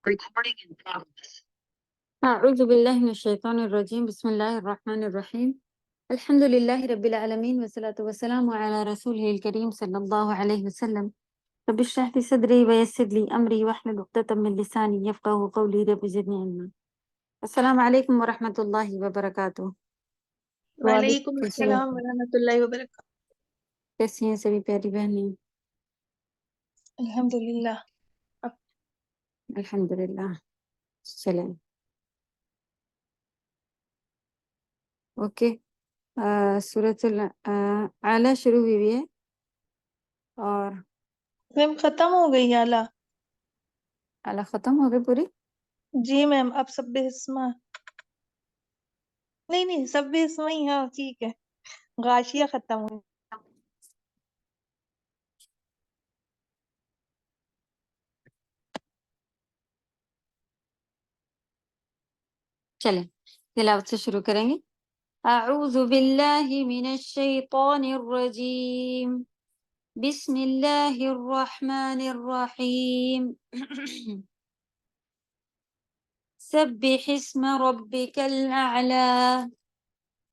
Recording in progress. أعوذ بالله من الشيطان الرجيم بسم الله الرحمن الرحيم الحمد لله رب العالمين والصلاة والسلام على رسوله الكريم صلى الله عليه وسلم رب اشرح لي صدري ويسر لي أمري واحلل عقدة من لساني يفقهوا قولي رب زدني علما. السلام عليكم ورحمة الله وبركاته. وعلیکم السلام ورحمۃ اللہ وبرکاتہ. کیسی ہیں سبھی پیاری بہنیں؟ الحمدللہ. الحمدللہ. چلیں اوکے. سورۃ الاعلیٰ شروع ہوئی ہے اور میم ختم ہو گئی اعلیٰ. اعلیٰ ختم ہو گئی پوری. جی میم اب سب اسما نہیں سب اسما ہی. ہاں ٹھیک ہے. غاشیہ ختم ہو. چلیں تلاوت سے شروع کریں گے. اعوذ باللہ من الشیطان الرجیم بسم اللہ الرحمن الرحیم سبح اسم ربک الاعلی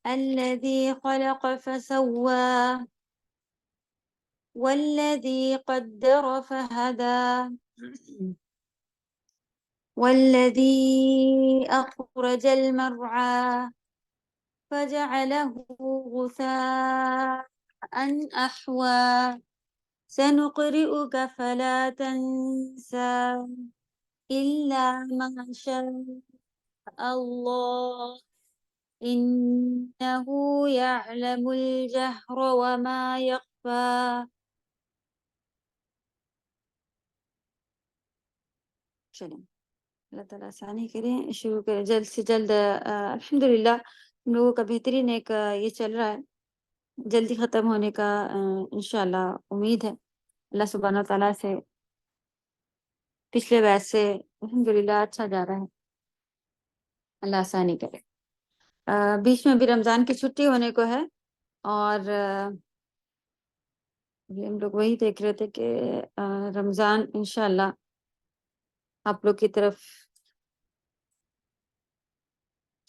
الذی خلق فسوى والذی قدر فہدى والذی اخرج المرعى فجعله غثاء أحوى سنقرئك فلا تنسى إلا ما شاء الله إنه يعلم الجهر وما يخفى. چلیں اللہ تعالیٰ آسانی کریں. شروع کریں جلد سے جلد. الحمدللہ ہم لوگوں کا بہترین ایک یہ چل رہا ہے جلدی ختم ہونے کا انشاءاللہ امید ہے. اللہ سبحانہ تعالیٰ سے پچھلے بیچ سے الحمدللہ اچھا جا رہا ہے. اللہ آسانی کرے. بیچ میں بھی رمضان کی چھٹی ہونے کو ہے اور ہم لوگ وہی دیکھ رہے تھے کہ رمضان انشاءاللہ آپ لوگ کی طرف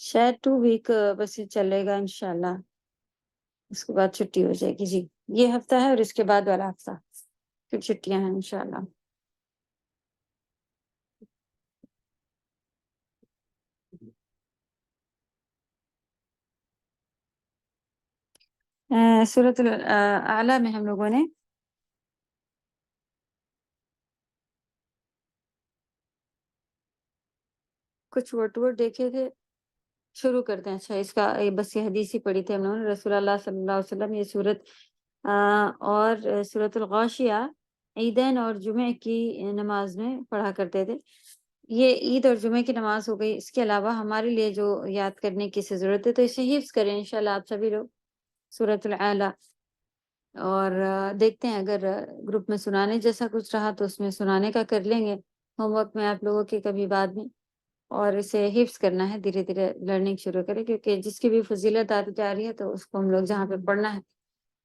شاید 2 ویک بس یہ چلے گا انشاءاللہ. اس کے بعد چھٹی ہو جائے گی. جی یہ ہفتہ ہے اور اس کے بعد والا ہفتہ پھر چھٹیاں ہیں انشاءاللہ. سورۃ الاعلیٰ میں ہم لوگوں نے کچھ ورڈ دیکھے تھے. شروع کرتے ہیں. اچھا اس کا بس یہ حدیث ہی پڑھی تھی ہم لوگوں نے. رسول اللہ صلی اللہ علیہ وسلم یہ سورت اور سورۃ الغاشیہ عیدین اور جمعہ کی نماز میں پڑھا کرتے تھے. یہ عید اور جمعہ کی نماز ہو گئی. اس کے علاوہ ہمارے لیے جو یاد کرنے کی ضرورت ہے تو اسے حفظ کریں انشاءاللہ آپ سبھی لوگ سورۃ الاعلیٰ. اور دیکھتے ہیں اگر گروپ میں سنانے جیسا کچھ رہا تو اس میں سنانے کا کر لیں گے ہوم ورک میں آپ لوگوں کے کبھی بعد میں. اور اسے حفظ کرنا ہے دھیرے دھیرے لرننگ شروع کریں کیونکہ جس کی بھی فضیلت آتی جا رہی ہے تو اس کو ہم لوگ جہاں پہ پڑھنا ہے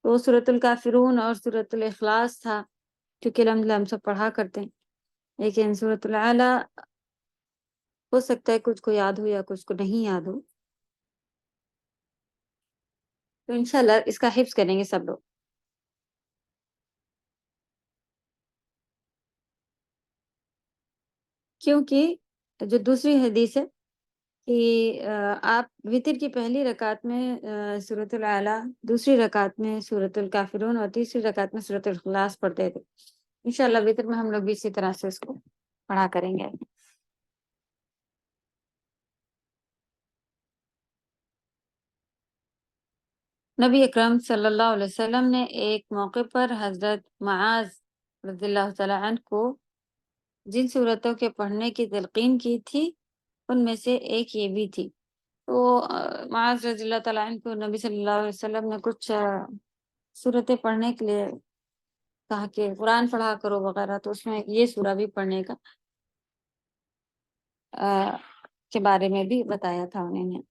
تو سورۃ الکافرون اور سورۃ الاخلاص تھا کیونکہ الحمدللہ ہم سب پڑھا کرتے ہیں. لیکن سورۃ الاعلیٰ ہو سکتا ہے کچھ کو یاد ہو یا کچھ کو نہیں یاد ہو تو انشاءاللہ اس کا حفظ کریں گے سب لوگ. کیونکہ جو دوسری حدیث ہے کہ آپ وتر کی پہلی رکعت میں سورۃ الاعلیٰ دوسری رکعت میں سورۃ الکافرون اور تیسری رکعت میں سورۃ الاخلاص پڑھتے تھے. انشاءاللہ وتر میں ہم لوگ بھی اسی طرح سے اس کو پڑھا کریں گے. نبی اکرم صلی اللہ علیہ وسلم نے ایک موقع پر حضرت معاذ رضی اللہ تعالیٰ عنہ کو جن صورتوں کے پڑھنے کی تلقین کی تھی ان میں سے ایک یہ بھی تھی. تو معاذ رضی اللہ تعالیٰ عنہ کو نبی صلی اللہ علیہ وسلم نے کچھ صورتیں پڑھنے کے لیے کہا کہ قرآن پڑھا کرو وغیرہ تو اس میں یہ سورہ بھی پڑھنے کا کے بارے میں بھی بتایا تھا انہوں نے.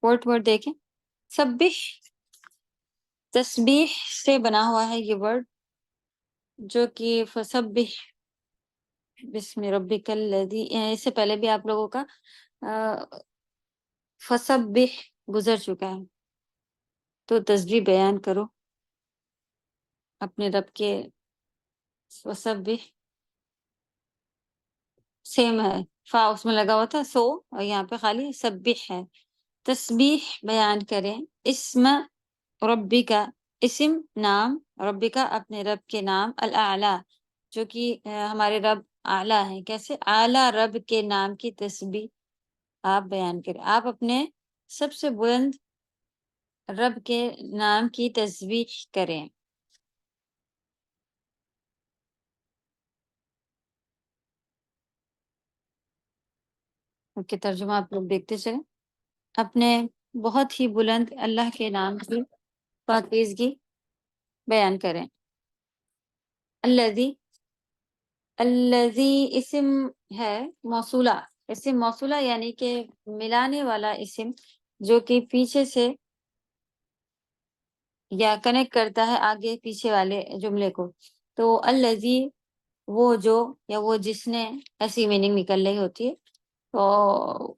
ورڈ دیکھیں. سبح تسبیح سے بنا ہوا ہے یہ ورڈ، جو کہ فسبح بسم ربک الذی، اس سے پہلے بھی آپ لوگوں کا فسبح گزر چکا ہے. تو تسبیح بیان کرو اپنے رب کے. فسبح سیم ہے، فا اس میں لگا ہوا تھا سو، اور یہاں پہ خالی سبح ہے. تسبیح بیان کریں. اسم ربی کا، اسم نام، ربی کا اپنے رب کے نام، الاعلی جو کہ ہمارے رب اعلیٰ ہیں. کیسے؟ اعلیٰ رب کے نام کی تسبیح آپ بیان کریں. آپ اپنے سب سے بلند رب کے نام کی تسبیح کریں. کہ ترجمہ آپ لوگ دیکھتے چلیں. اپنے بہت ہی بلند اللہ کے نام کی پاکیزگی بیان کریں. الذی، الذی اسم ہے موصولہ، اسم موصولہ یعنی کہ ملانے والا اسم، جو کہ پیچھے سے یا کنیکٹ کرتا ہے آگے پیچھے والے جملے کو. تو الذی وہ جو، یا وہ جس نے، ایسی میننگ نکل رہی ہوتی ہے. تو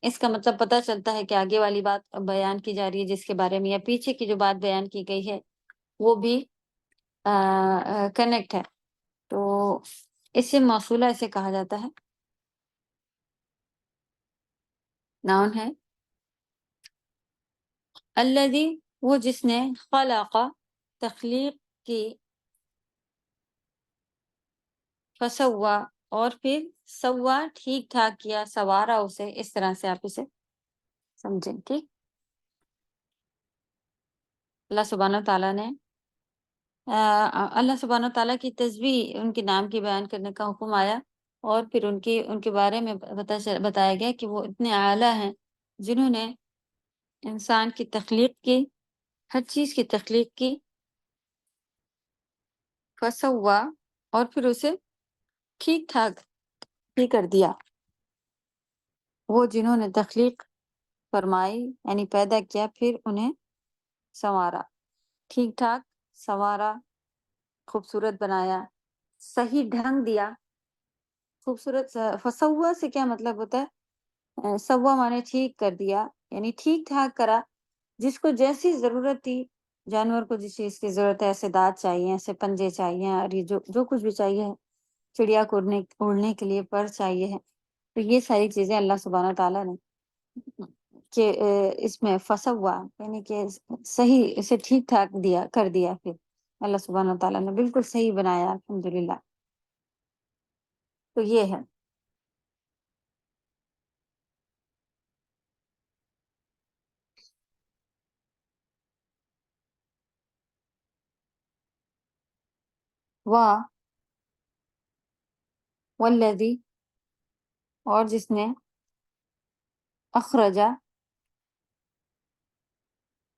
اس کا مطلب پتہ چلتا ہے کہ آگے والی بات بیان کی جا رہی ہے جس کے بارے میں، یا پیچھے کی جو بات بیان کی گئی ہے وہ بھی کنیکٹ ہے. تو اسم موصولہ اسے کہا جاتا ہے. ناؤن ہے. الذی وہ جس نے، خلق تخلیق کی، فسوا اور پھر سوا ٹھیک ٹھاک کیا، سوارا اسے. اس طرح سے آپ اسے سمجھیں. ٹھیک. اللہ سبحانہ تعالیٰ نے اللہ سبحانہ تعالیٰ کی تسبیح ان کے نام کی بیان کرنے کا حکم آیا، اور پھر ان کے بارے میں بتایا گیا کہ وہ اتنے اعلیٰ ہیں جنہوں نے انسان کی تخلیق کی، ہر چیز کی تخلیق کی، فسوا اور پھر اسے ٹھیک ٹھاک ہی کر دیا. وہ جنہوں نے تخلیق فرمائی یعنی پیدا کیا، پھر انہیں سنوارا، ٹھیک ٹھاک سنوارا، خوبصورت بنایا، صحیح ڈھنگ دیا، خوبصورت. فسوا سے کیا مطلب ہوتا ہے؟ سوا مانے ٹھیک کر دیا، یعنی ٹھیک ٹھاک کرا. جس کو جیسی ضرورت تھی، جانور کو جس چیز کی ضرورت ہے، ایسے دانت چاہیے، ایسے پنجے چاہیے، اور یہ جو کچھ بھی چاہیے ہے، چڑیا کو اڑنے کے لیے پر چاہیے ہے. تو یہ ساری چیزیں اللہ سبحانہ تعالیٰ نے کہ اس میں فسوا یعنی کہ صحیح، اسے ٹھیک ٹھاک کر دیا. پھر اللہ سبحانہ تعالیٰ نے بالکل صحیح بنایا، الحمدللہ. تو یہ ہے. والذی اور جس نے، اخرجا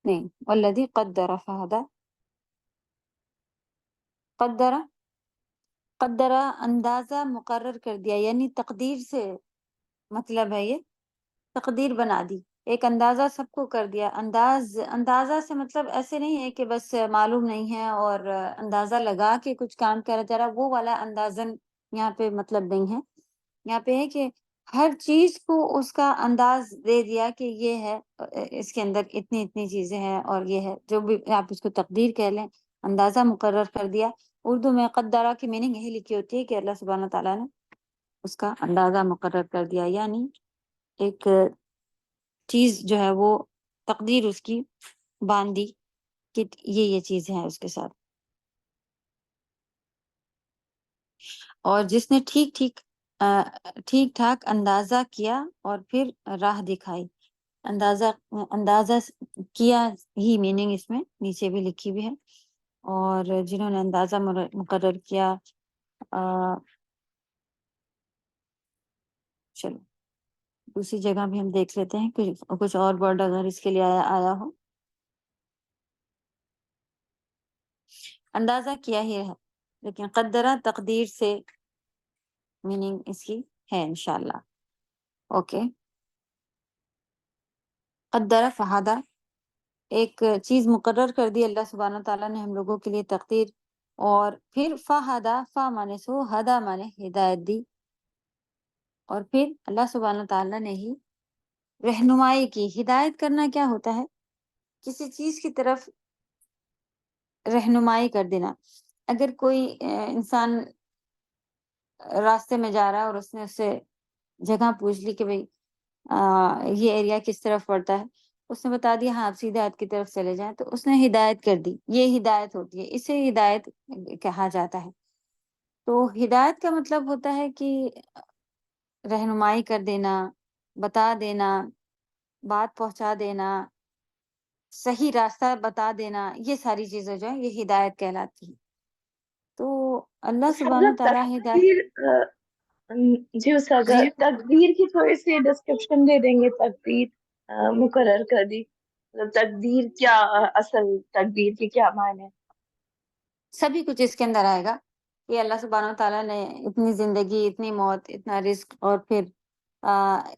نہیں، والذی قدر فہدی. قدرہ اندازہ مقرر کر دیا، یعنی تقدیر سے مطلب ہے، یہ تقدیر بنا دی. ایک اندازہ سب کو کر دیا. اندازہ سے مطلب ایسے نہیں ہے کہ بس معلوم نہیں ہے اور اندازہ لگا کے کچھ کام کرا جا رہا، وہ والا اندازن یہاں پہ مطلب نہیں ہے. یہاں پہ ہے کہ ہر چیز کو اس کا انداز دے دیا کہ یہ ہے، اس کے اندر اتنی چیزیں ہیں، اور یہ ہے، جو بھی آپ اس کو تقدیر کہہ لیں، اندازہ مقرر کر دیا. اردو میں قدرہ کی میننگ یہی لکھی ہوتی ہے کہ اللہ سبحانہ تعالیٰ نے اس کا اندازہ مقرر کر دیا، یعنی ایک چیز جو ہے وہ تقدیر اس کی باندھ دی کہ یہ چیزیں ہیں اس کے ساتھ. اور جس نے ٹھیک ٹھاک اندازہ کیا اور پھر راہ دکھائی. اندازہ کیا ہی میننگ اس میں نیچے بھی لکھی بھی ہے. اور جنہوں نے اندازہ مقرر کیا. چلو دوسری جگہ بھی ہم دیکھ لیتے ہیں کچھ اور ورڈ اگر اس کے لیے آیا ہو. اندازہ کیا ہی ہے، لیکن قدرہ تقدیر سے میننگ اس کی ہے انشاءاللہ. اوکے. قدر فہدا، ایک چیز مقرر کر دی اللہ سبحانہ تعالیٰ نے ہم لوگوں کے لیے تقدیر، اور پھر فہدا، فا مانے سو، ہدا مانے ہدایت دی، اور پھر اللہ سبحانہ تعالیٰ نے ہی رہنمائی کی۔ ہدایت کرنا کیا ہوتا ہے؟ کسی چیز کی طرف رہنمائی کر دینا۔ اگر کوئی انسان راستے میں جا رہا ہے اور اس نے اس سے جگہ پوچھ لی کہ بھئی یہ ایریا کس طرف پڑتا ہے، اس نے بتا دیا ہاں آپ سیدھے ہاتھ کی طرف چلے جائیں، تو اس نے ہدایت کر دی۔ یہ ہدایت ہوتی ہے، اسے ہدایت کہا جاتا ہے۔ تو ہدایت کا مطلب ہوتا ہے کہ رہنمائی کر دینا، بتا دینا، بات پہنچا دینا، صحیح راستہ بتا دینا، یہ ساری چیزیں جو ہیں یہ ہدایت کہلاتی ہیں۔ تو اللہ سبحانہ حضرت تعالیٰ ہدایت تقدیر جی استاذہ، تقدیر کی تھوڑی سی ڈسکرپشن دے دیں گے؟ تقدیر مقرر کر دی، مطلب تقدیر کیا، اصل تقدیر کے کیا معنی ہے؟ سبھی کچھ اس کے اندر آئے گا کہ اللہ سبحانہ تعالیٰ نے اتنی زندگی، اتنی موت، اتنا رزق، اور پھر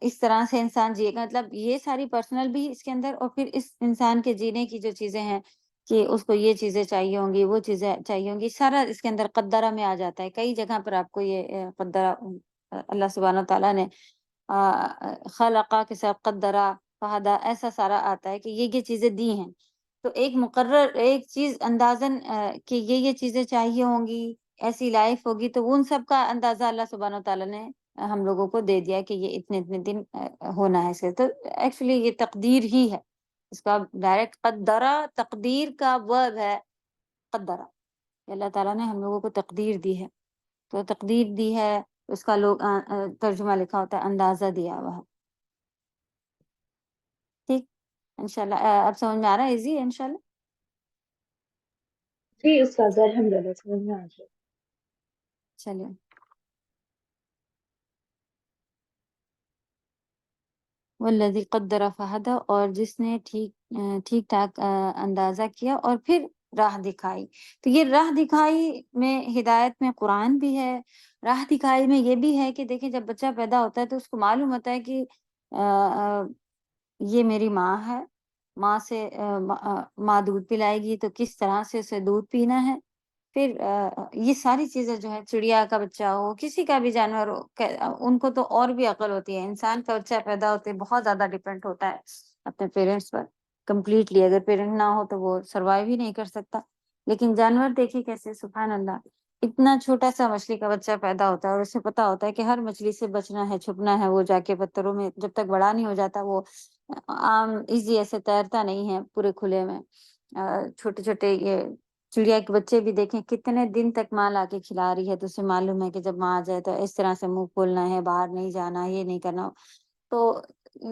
اس طرح سے انسان جیے گا، مطلب یہ ساری پرسنل بھی اس کے اندر، اور پھر اس انسان کے جینے کی جو چیزیں ہیں کہ اس کو یہ چیزیں چاہیے ہوں گی، وہ چیزیں چاہیے ہوں گی، سارا اس کے اندر قدرہ میں آ جاتا ہے۔ کئی جگہ پر آپ کو یہ قدرہ اللہ سبحانہ تعالیٰ نے خلقہ کے ساتھ قدرہ، فہدہ، ایسا سارا آتا ہے کہ یہ چیزیں دی ہیں۔ تو ایک مقرر ایک چیز اندازاً کہ یہ چیزیں چاہیے ہوں گی، ایسی لائف ہوگی، تو ان سب کا اندازہ اللہ سبحانہ تعالیٰ نے ہم لوگوں کو دے دیا کہ یہ اتنے اتنے دن ہونا ہے اسے۔ تو ایکچولی یہ تقدیر ہی ہے، اس کا ڈائریکٹ قدرہ تقدیر کا ورب ہے قدرہ، اللہ تعالیٰ نے ہم لوگوں کو تقدیر دی ہے۔ تو تقدیر دی ہے، اس کا لوگ ترجمہ لکھا ہوتا ہے اندازہ دیا ہوا ہے۔ ٹھیک، انشاءاللہ اب سمجھ میں آ رہا ہے؟ ایزی ہے انشاءاللہ۔ جی استاذہ، الحمدللہ سمجھ میں آ گیا۔ چلیے، والذی قدر فہدہ، اور جس نے ٹھیک ٹھاک اندازہ کیا اور پھر راہ دکھائی۔ تو یہ راہ دکھائی میں ہدایت میں قرآن بھی ہے، راہ دکھائی میں یہ بھی ہے کہ دیکھیں جب بچہ پیدا ہوتا ہے تو اس کو معلوم ہوتا ہے کہ یہ میری ماں ہے، ماں سے ماں دودھ پلائے گی تو کس طرح سے اسے دودھ پینا ہے۔ پھر یہ ساری چیزیں جو ہے، چڑیا کا بچہ ہو، کسی کا بھی جانور ہو، ان کو تو اور بھی عقل ہوتی ہے۔ انسان کا بچہ پیدا ہوتے بہت زیادہ ڈیپینڈ ہوتا ہے اپنے پیرنٹس پر کمپلیٹلی، اگر پیرنٹ نہ ہو تو وہ سروائیو ہی نہیں کر سکتا۔ لیکن جانور دیکھیے کیسے، سبحان اللہ، اتنا چھوٹا سا مچھلی کا بچہ پیدا ہوتا ہے اور اسے پتا ہوتا ہے کہ ہر مچھلی سے بچنا ہے، چھپنا ہے، وہ جا کے پتھروں میں جب تک بڑا نہیں ہو جاتا وہ عام ایزی ایسے تیرتا نہیں ہے پورے کھلے میں۔ چھوٹے چھوٹے یہ چڑیا کے بچے بھی دیکھیں کتنے دن تک ماں لا کے کھلا رہی ہے، تو اسے معلوم ہے کہ جب ماں آ جائے تو اس طرح سے منہ کھولنا ہے، باہر نہیں جانا، یہ نہیں کرنا۔ تو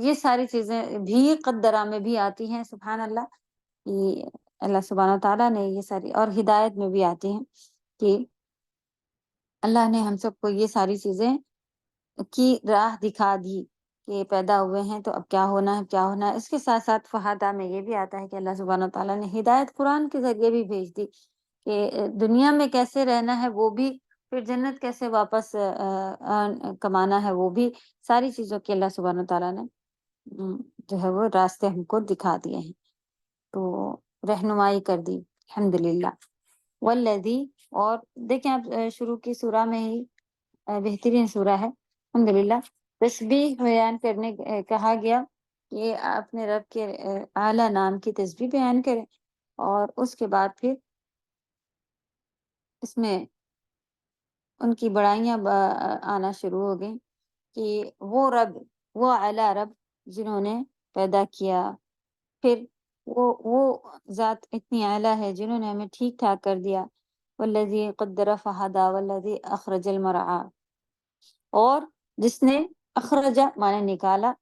یہ ساری چیزیں بھی قدرہ میں بھی آتی ہیں، سبحان اللہ، یہ اللہ سبحانہ تعالیٰ نے یہ ساری، اور ہدایت میں بھی آتی ہیں کہ اللہ نے ہم سب کو یہ ساری چیزیں کی راہ دکھا دی کہ پیدا ہوئے ہیں تو اب کیا ہونا ہے، کیا ہونا ہے۔ اس کے ساتھ ساتھ فہدہ میں یہ بھی آتا ہے کہ اللہ سبحانہ تعالیٰ نے ہدایت قرآن کے ذریعے بھی بھیج دی کہ دنیا میں کیسے رہنا ہے وہ بھی، پھر جنت کیسے واپس کمانا ہے وہ بھی، ساری چیزوں کی اللہ سبحانہ تعالیٰ نے جو ہے وہ راستے ہم کو دکھا دیے ہیں، تو رہنمائی کر دی، الحمدللہ۔ والذی، اور دیکھیں آپ شروع کی سورہ میں ہی بہترین سورہ ہے الحمدللہ، تسبیح بیان کرنے کہا گیا کہ اپنے رب کے اعلیٰ نام کی تسبیح بیان کریں، اور اس کے بعد پھر اس میں ان کی بڑائیاں آنا شروع ہو گئیں کہ وہ رب، وہ اعلیٰ رب جنہوں نے پیدا کیا، پھر وہ ذات اتنی اعلیٰ ہے جنہوں نے ہمیں ٹھیک ٹھاک کر دیا۔ والذی قدر فہدی والذی اخرج المرعی، اور جس نے اخرجا مانے نکالا،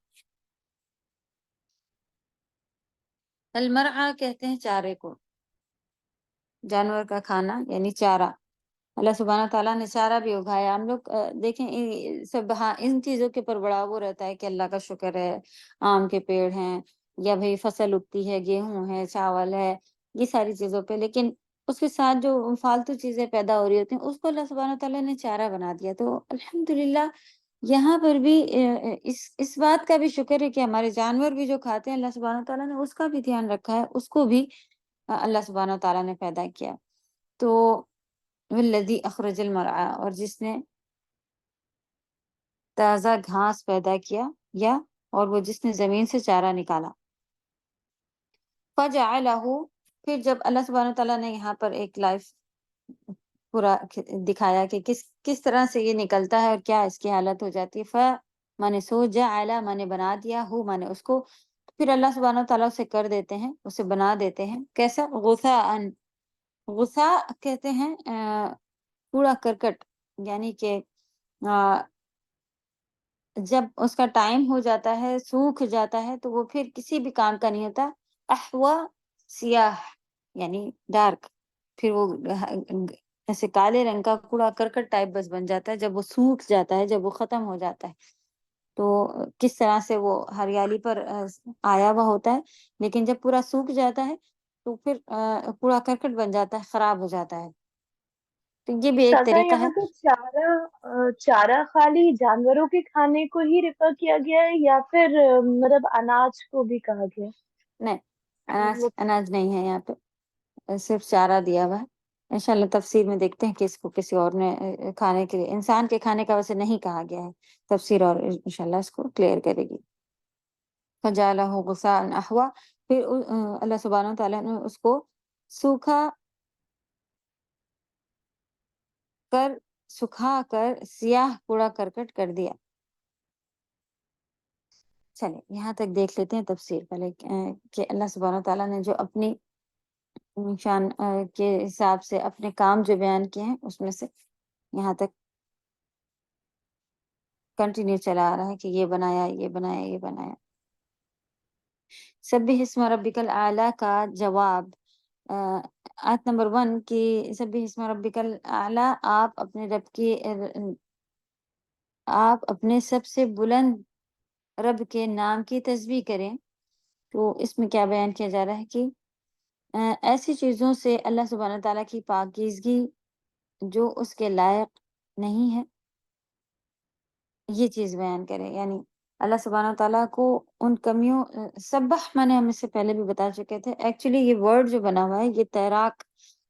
المرعی کہتے ہیں چارے کو، جانور کا کھانا یعنی چارہ۔ اللہ سبحانہ تعالیٰ نے چارہ بھی اگایا۔ ہم لوگ دیکھیں سب ان چیزوں کے پر بڑا وہ رہتا ہے کہ اللہ کا شکر ہے، آم کے پیڑ ہیں، یا بھئی فصل اگتی ہے، گیہوں ہے، چاول ہے، یہ ساری چیزوں پہ، لیکن اس کے ساتھ جو فالتو چیزیں پیدا ہو رہی ہوتی ہیں اس کو اللہ سبحانہ تعالیٰ نے چارہ بنا دیا۔ تو الحمدللہ یہاں پر بھی اس بات کا بھی شکر ہے کہ ہمارے جانور بھی جو کھاتے ہیں اللہ سبحانہ تعالیٰ نے اس کا بھی دھیان رکھا ہے، اس کو بھی اللہ سبحانہ تعالیٰ نے پیدا کیا. تو والذی اخرج المرعى، اور جس نے تازہ گھاس پیدا کیا، یا اور وہ جس نے زمین سے چارہ نکالا. فجعلہ، پھر جب اللہ سبحانہ تعالیٰ نے یہاں پر ایک لائف پورا دکھایا کہ کس طرح سے یہ نکلتا ہے اور کیا اس کی حالت ہو جاتی ہے. مانے سو جعل، مانے بنا دیا، ہو مانے اس کو، پھر اللہ سبحانہ تعالیٰ اسے کر دیتے ہیں، اسے بنا دیتے ہیں. کیسا؟ غثاء. غثاء کہتے ہیں کوڑا کرکٹ، یعنی کہ جب اس کا ٹائم ہو جاتا ہے، سوکھ جاتا ہے، تو وہ پھر کسی بھی کام کا نہیں ہوتا. احوا، سیاہ یعنی ڈارک، پھر وہ ایسے کالے رنگ کا کوڑا کرکٹ ٹائپ بس بن جاتا ہے جب وہ سوکھ جاتا ہے، جب وہ ختم ہو جاتا ہے. تو کس طرح سے وہ ہریالی پر آیا ہوا ہوتا ہے، لیکن جب پورا سوکھ جاتا ہے تو پھر کوڑا کرکٹ بن جاتا ہے، خراب ہو جاتا ہے. تو یہ بھی ایک سزا طریقہ ہے. یہاں پہ چارہ خالی جانوروں کے کھانے کو ہی ریفر کیا گیا ہے یا پھر مطلب اناج کو بھی کہا گیا ہے؟ نہیں، مطلب اناج نہیں ہے یہاں پہ، صرف چارہ دیا ہوا ہے. انشاءاللہ تفسیر میں دیکھتے ہیں کہ اس کو کسی اور نے کھانے کے لیے، انسان کے کھانے کا ویسے نہیں کہا گیا ہے. تفسیر اور انشاءاللہ اس کو کلیئر کرے گی. فجعلہ غثاء احوا، پھر اللہ سبحانہ تعالیٰ نے اس کو سکھا کر سیاہ کوڑا کرکٹ کر دیا. چلے یہاں تک دیکھ لیتے ہیں تفسیر پہلے کہ اللہ سبحانہ تعالیٰ نے جو اپنی شان کے حساب سے اپنے کام جو بیان کیے ہیں اس میں سے یہاں تک کنٹینیو چلا آ رہا ہے کہ یہ بنایا، یہ بنایا، یہ بنایا. سبح اسم ربک الاعلی کا جواب آیت نمبر 1 کی سبح اسم ربک الاعلی، آپ اپنے سب سے بلند رب کے نام کی تسبیح کریں. تو اس میں کیا بیان کیا جا رہا ہے کہ ایسی چیزوں سے اللہ سبحانہ تعالیٰ کی پاکیزگی جو اس کے لائق نہیں ہے، یہ چیز بیان کرے. یعنی اللہ سبحانہ تعالیٰ کو ان کمیوں، سبح میں نے ہم اس سے پہلے بھی بتا چکے تھے، ایکچولی یہ ورڈ جو بنا ہوا ہے یہ تیراک،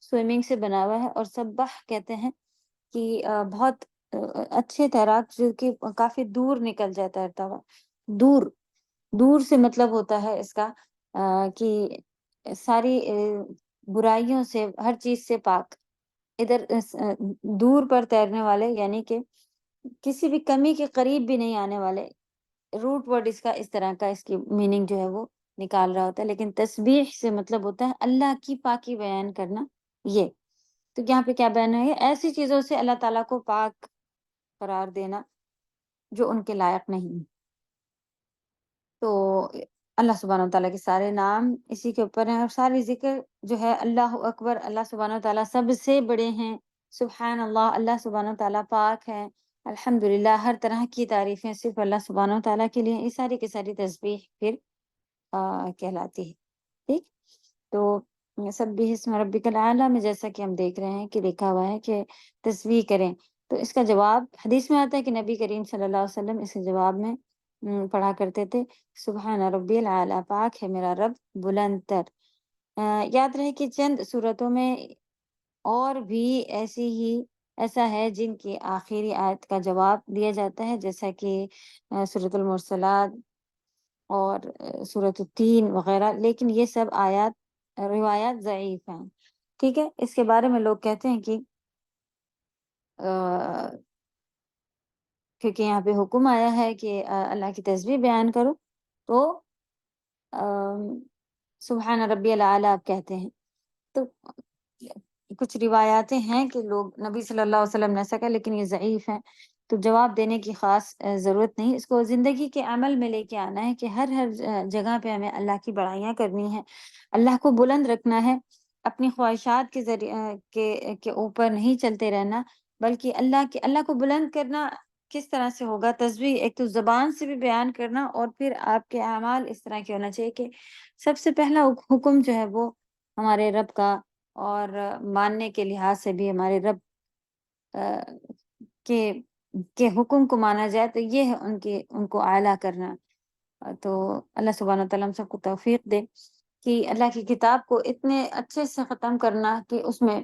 سوئمنگ سے بنا ہوا ہے. اور سبح کہتے ہیں کہ بہت اچھے تیراک جو کہ کافی دور نکل جاتا ہے ہوا، دور سے مطلب ہوتا ہے اس کا کہ ساری برائیوں سے، ہر چیز سے پاک. ادھر دور پر تیرنے والے، یعنی کہ کسی بھی کمی کے قریب بھی نہیں آنے والے. روٹ ورڈ اس کا اس طرح کا، اس کی میننگ جو ہے وہ نکال رہا ہوتا ہے. لیکن تسبیح سے مطلب ہوتا ہے اللہ کی پاکی بیان کرنا. یہ تو یہاں پہ کیا بیان ہے؟ ایسی چیزوں سے اللہ تعالیٰ کو پاک قرار دینا جو ان کے لائق نہیں. تو اللہ سبحانہ تعالیٰ کے سارے نام اسی کے اوپر ہیں، اور ساری ذکر جو ہے اللہ اکبر، اللہ سبحانہ تعالیٰ سب سے بڑے ہیں. سبحان اللہ، اللہ سبحانہ تعالیٰ پاک ہے. الحمدللہ، ہر طرح کی تعریفیں صرف اللہ سبحانہ تعالیٰ کے لیے. یہ ساری کی ساری تسبیح پھر کہلاتی ہے. ٹھیک، تو سبح اسم ربک الاعلی میں جیسا کہ ہم دیکھ رہے ہیں کہ لکھا ہوا ہے کہ تسبیح کریں. تو اس کا جواب حدیث میں آتا ہے کہ نبی کریم صلی اللہ علیہ وسلم اس جواب میں پڑھا کرتے تھے سبحان ربی الاعلی، پاک ہے میرا رب بلند تر. یاد رہے کہ چند صورتوں میں اور بھی ایسا ہے جن کی آخری آیت کا جواب دیا جاتا ہے، جیسا کہ سورۃ المرسلات اور سورۃ التین وغیرہ. لیکن یہ سب روایات ضعیف ہیں. ٹھیک ہے، اس کے بارے میں لوگ کہتے ہیں کہ کیونکہ یہاں پہ حکم آیا ہے کہ اللہ کی تسبیح بیان کرو، تو سبحان ربی الاعلی آپ کہتے ہیں. تو کچھ روایاتیں ہیں کہ لوگ نبی صلی اللہ علیہ وسلم نے ایسا کہا، لیکن یہ ضعیف ہیں. تو جواب دینے کی خاص ضرورت نہیں. اس کو زندگی کے عمل میں لے کے آنا ہے کہ ہر جگہ پہ ہمیں اللہ کی بڑائیاں کرنی ہے، اللہ کو بلند رکھنا ہے، اپنی خواہشات کے ذریعے کے اوپر نہیں چلتے رہنا، بلکہ اللہ کو بلند کرنا کس طرح سے ہوگا؟ تسبیح ایک تو زبان سے بھی بیان کرنا، اور پھر آپ کے اعمال اس طرح کے ہونا چاہیے کہ سب سے پہلا حکم جو ہے وہ ہمارے رب کا، اور ماننے کے لحاظ سے بھی ہمارے رب کے کے حکم کو مانا جائے تو یہ ہے ان کو اعلیٰ کرنا. تو اللہ سبحانہ وتعالیٰ ہم سب کو توفیق دے کہ اللہ کی کتاب کو اتنے اچھے سے ختم کرنا کہ اس میں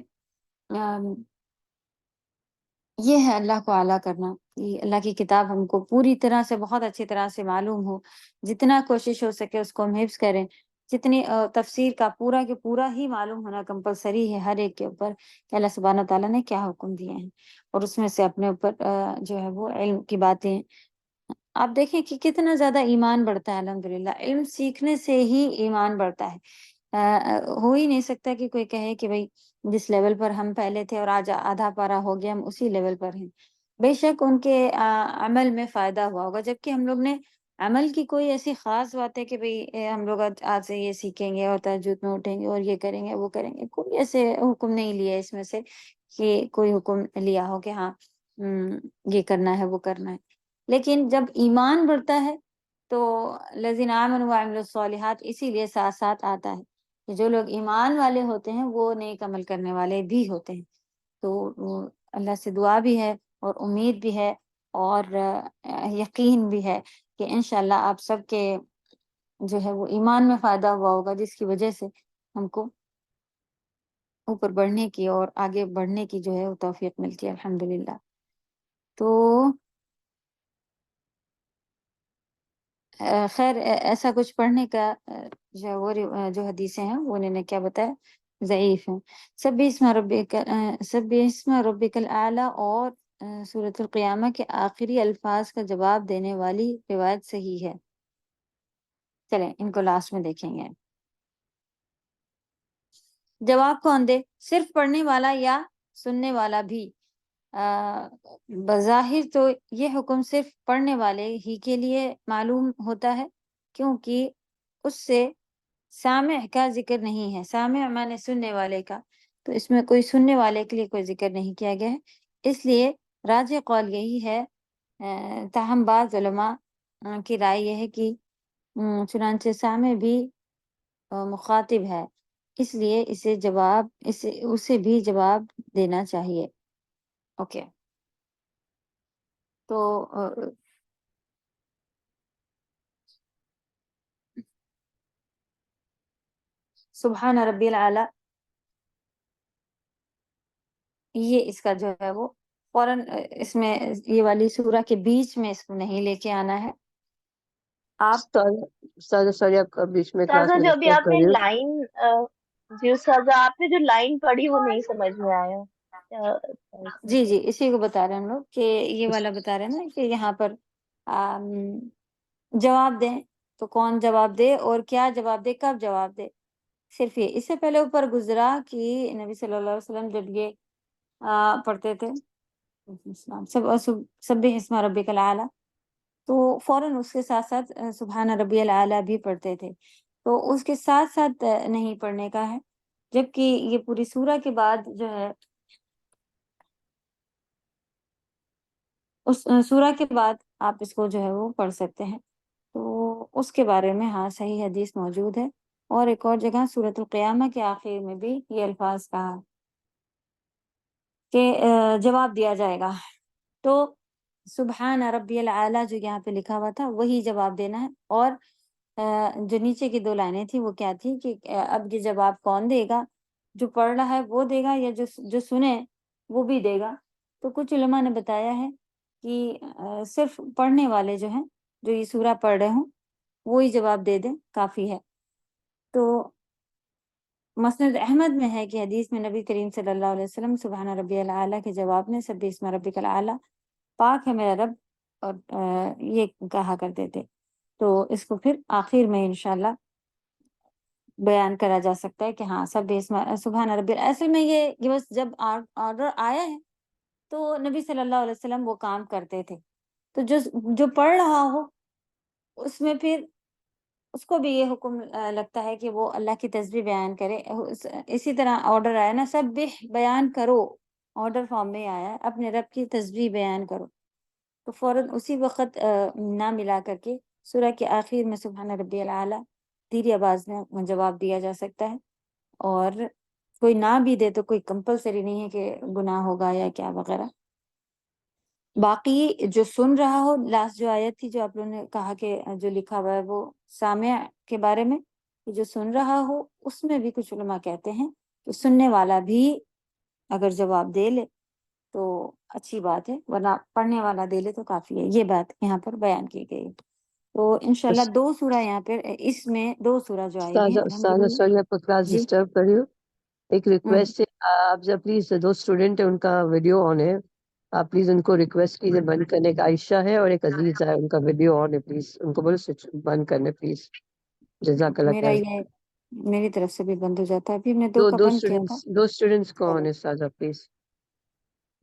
یہ ہے اللہ کو اعلیٰ کرنا، کہ اللہ کی کتاب ہم کو پوری طرح سے بہت اچھی طرح سے معلوم ہو، جتنا کوشش ہو سکے اس کو ہم حفظ کریں. جتنی تفسیر کا پورا کے پورا ہی معلوم ہونا کمپلسری ہے ہر ایک کے اوپر کہ اللہ سبحانہ تعالیٰ نے کیا حکم دیے ہیں، اور اس میں سے اپنے اوپر جو ہے وہ علم کی باتیں. آپ دیکھیں کہ کتنا زیادہ ایمان بڑھتا ہے. الحمدللہ علم سیکھنے سے ہی ایمان بڑھتا ہے. ہو ہی نہیں سکتا کہ کوئی کہے کہ بھئی جس لیول پر ہم پہلے تھے اور آج آدھا پارا ہو گیا ہم اسی لیول پر ہیں. بے شک ان کے عمل میں فائدہ ہوا ہوگا، جبکہ ہم لوگ نے عمل کی کوئی ایسی خاص بات ہے کہ بھئی ہم لوگ آج سے یہ سیکھیں گے اور تہجد میں اٹھیں گے اور یہ کریں گے وہ کریں گے. کوئی ایسے حکم نہیں لیا اس میں سے کہ کوئی حکم لیا ہو کہ ہاں یہ کرنا ہے وہ کرنا ہے. لیکن جب ایمان بڑھتا ہے تو الذین آمنوا وعملوا الصالحات اسی لیے ساتھ ساتھ آتا ہے کہ جو لوگ ایمان والے ہوتے ہیں وہ نیک عمل کرنے والے بھی ہوتے ہیں. تو اللہ سے دعا بھی ہے اور امید بھی ہے اور یقین بھی ہے کہ انشاءاللہ آپ سب کے جو ہے وہ ایمان میں فائدہ ہوا ہوگا، جس کی وجہ سے ہم کو اوپر بڑھنے کی اور آگے بڑھنے کی جو ہے وہ توفیق ملتی ہے الحمدللہ. تو خیر ایسا کچھ پڑھنے کا جو حدیثیں ہیں وہ انہوں نے کیا بتایا ضعیف ہیں. سبح اسم ربک الاعلی اور سورۃ القیامہ کے آخری الفاظ کا جواب دینے والی روایت صحیح ہے. چلیں ان کو لاسٹ میں دیکھیں گے. جواب کون دے؟ صرف پڑھنے والا یا سننے والا بھی؟ بظاہر تو یہ حکم صرف پڑھنے والے ہی کے لیے معلوم ہوتا ہے، کیونکہ اس سے سامع کا ذکر نہیں ہے. سامع مانے سننے والے کا، تو اس میں کوئی سننے والے کے لیے کوئی ذکر نہیں کیا گیا ہے. اس لیے راجح قول یہی ہے. تاہم بعض علماء کی رائے یہ ہے کہ چنانچہ سامع بھی مخاطب ہے، اس لیے اسے بھی جواب دینا چاہیے. اوکے تو سبحان ربی العلی یہ اس کا جو ہے وہ فوراً اس میں یہ والی سورہ کے بیچ میں اس کو نہیں لے کے آنا ہے. آپ ساری آپ بیچ میں کلاس سازا میں جو ابھی ڈسٹرب آپ کر نے رہی ہو. لائن جی سازا آپ نے جو لائن پڑھی وہ نہیں سمجھ میں آیا کیا تھا اس میں جی سے؟ اسی کو بتا رہے ہیں ہم لوگ کہ یہ والا بتا رہے ہیں نا کہ یہاں پر جواب دیں تو کون جواب دے اور کیا جواب دے، کب جواب دے. صرف یہ اس سے پہلے اوپر گزرا کہ نبی صلی اللہ علیہ وسلم جب یہ پڑھتے تھے سبح اسم ربک الاعلی تو فوراً اس کے ساتھ ساتھ سبحان ربی الاعلی بھی پڑھتے تھے. تو اس کے ساتھ ساتھ نہیں پڑھنے کا ہے، جبکہ یہ پوری سورہ کے بعد جو ہے اس سورہ کے بعد آپ اس کو جو ہے وہ پڑھ سکتے ہیں. تو اس کے بارے میں ہاں صحیح حدیث موجود ہے. اور ایک اور جگہ سورۃ القیامہ کے آخر میں بھی یہ الفاظ کہا کہ جواب دیا جائے گا. تو سبحان ربی الاعلی جو یہاں پہ لکھا ہوا تھا وہی جواب دینا ہے. اور جو نیچے کی 2 لائنیں تھی وہ کیا تھی کہ اب یہ جواب کون دے گا؟ جو پڑھ رہا ہے وہ دے گا یا جو سنے وہ بھی دے گا؟ تو کچھ علماء نے بتایا ہے کہ صرف پڑھنے والے جو ہیں جو یہ سورہ پڑھ رہے ہوں وہی جواب دے دیں کافی ہے. تو مسند احمد میں ہے کہ حدیث میں نبی کریم صلی اللہ علیہ وسلم سبحان ربی الاعلی کے جواب میں سبح اسم ربک الاعلی پاک ہے میرا رب اور یہ کہا کرتے تھے. تو اس کو پھر آخر میں انشاءاللہ بیان کرا جا سکتا ہے کہ ہاں سبحان ربی. اصل میں یہ بس جب آرڈر آیا ہے تو نبی صلی اللہ علیہ وسلم وہ کام کرتے تھے. تو جو پڑھ رہا ہو اس میں پھر اس کو بھی یہ حکم لگتا ہے کہ وہ اللہ کی تسبیح بیان کرے. اسی طرح آرڈر آیا نا سبح بیان کرو، آرڈر فارم میں آیا ہے اپنے رب کی تسبیح بیان کرو. تو فوراً اسی وقت نہ ملا کر کے سورہ کے آخر میں سبحان ربی الاعلی دھیری آواز میں جواب دیا جا سکتا ہے. اور کوئی نہ بھی دے تو کوئی کمپلسری نہیں ہے کہ گناہ ہوگا یا کیا وغیرہ. باقی جو سن رہا ہو، لاسٹ جو آیت تھی جو آپ لوگوں نے کہا کہ جو لکھا ہوا ہے وہ سامع کے بارے میں، کہ جو سن رہا ہو، اس میں بھی کچھ علماء کہتے ہیں کہ سننے والا بھی اگر جواب دے لے تو اچھی بات ہے، ورنہ پڑھنے والا دے لے تو کافی ہے. یہ بات یہاں پر بیان کی گئی. تو انشاءاللہ 2 سورہ یہاں پر، اس میں 2 سورہ جو آئی ہیں استاذہ الحمدللہ. سوری آپ کو کلاس جی. ڈسٹرب کر رہی ہوں. ایک ریکویسٹ ہے، آپ جب پلیز 2 اسٹوڈنٹ ہیں ان کا ویڈیو آن ہے، آپ پلیز ان کو ریکویسٹ کیجیے بند کرنے. ایک عائشہ ہے اور ایک عزیزہ ہے، ان کا ویڈیو آن ہے، پلیز ان کو بولو سوئچ بند کرنے پلیز. جزاک اللہ میرا خیر. یہ میری طرف سے بھی بند ہو جاتا ہے. ابھی ہم نے 2 کا بند کیا تھا، 2 اسٹوڈنٹس کو آن ہے استاذہ پلیز.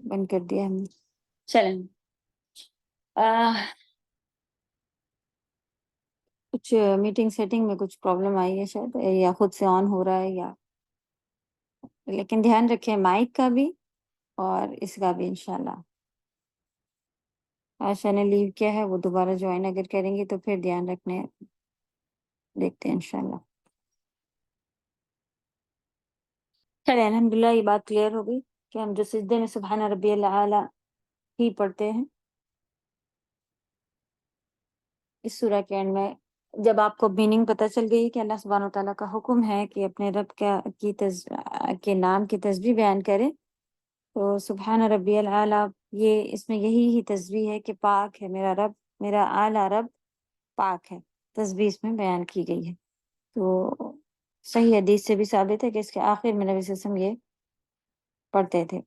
بند کر دیا ہم نے. چلیں کچھ میٹنگ سیٹنگ میں کچھ پرابلم آئی ہے شاید، یا خود سے آن ہو رہا ہے یا، لیکن دھیان رکھیں مائک کا بھی اور اس کا بھی انشاءاللہ. آشا نے لیو کیا ہے، وہ دوبارہ جوائن اگر کریں گی تو پھر دھیان رکھنے دیکھتے ہیں انشاءاللہ. چلے الحمدللہ یہ بات کلیئر ہو گئی کہ ہم جو سجدے میں سبحان ربی الاعلیٰ ہی پڑھتے ہیں. اس سورہ کے اینڈ میں جب آپ کو میننگ پتہ چل گئی کہ اللہ سبحانہ وتعالیٰ کا حکم ہے کہ اپنے رب کے نام کی تسبیح بیان کریں، تو سبحان ربی الاعلیٰ، یہ اس میں یہی ہی تسبیح ہے کہ پاک ہے میرا رب، میرا اعلیٰ رب پاک ہے. تسبیح اس میں بیان کی گئی ہے. تو صحیح حدیث سے بھی ثابت ہے کہ اس کے آخر میں نبی صلی اللہ علیہ وسلم یہ پڑھتے تھے.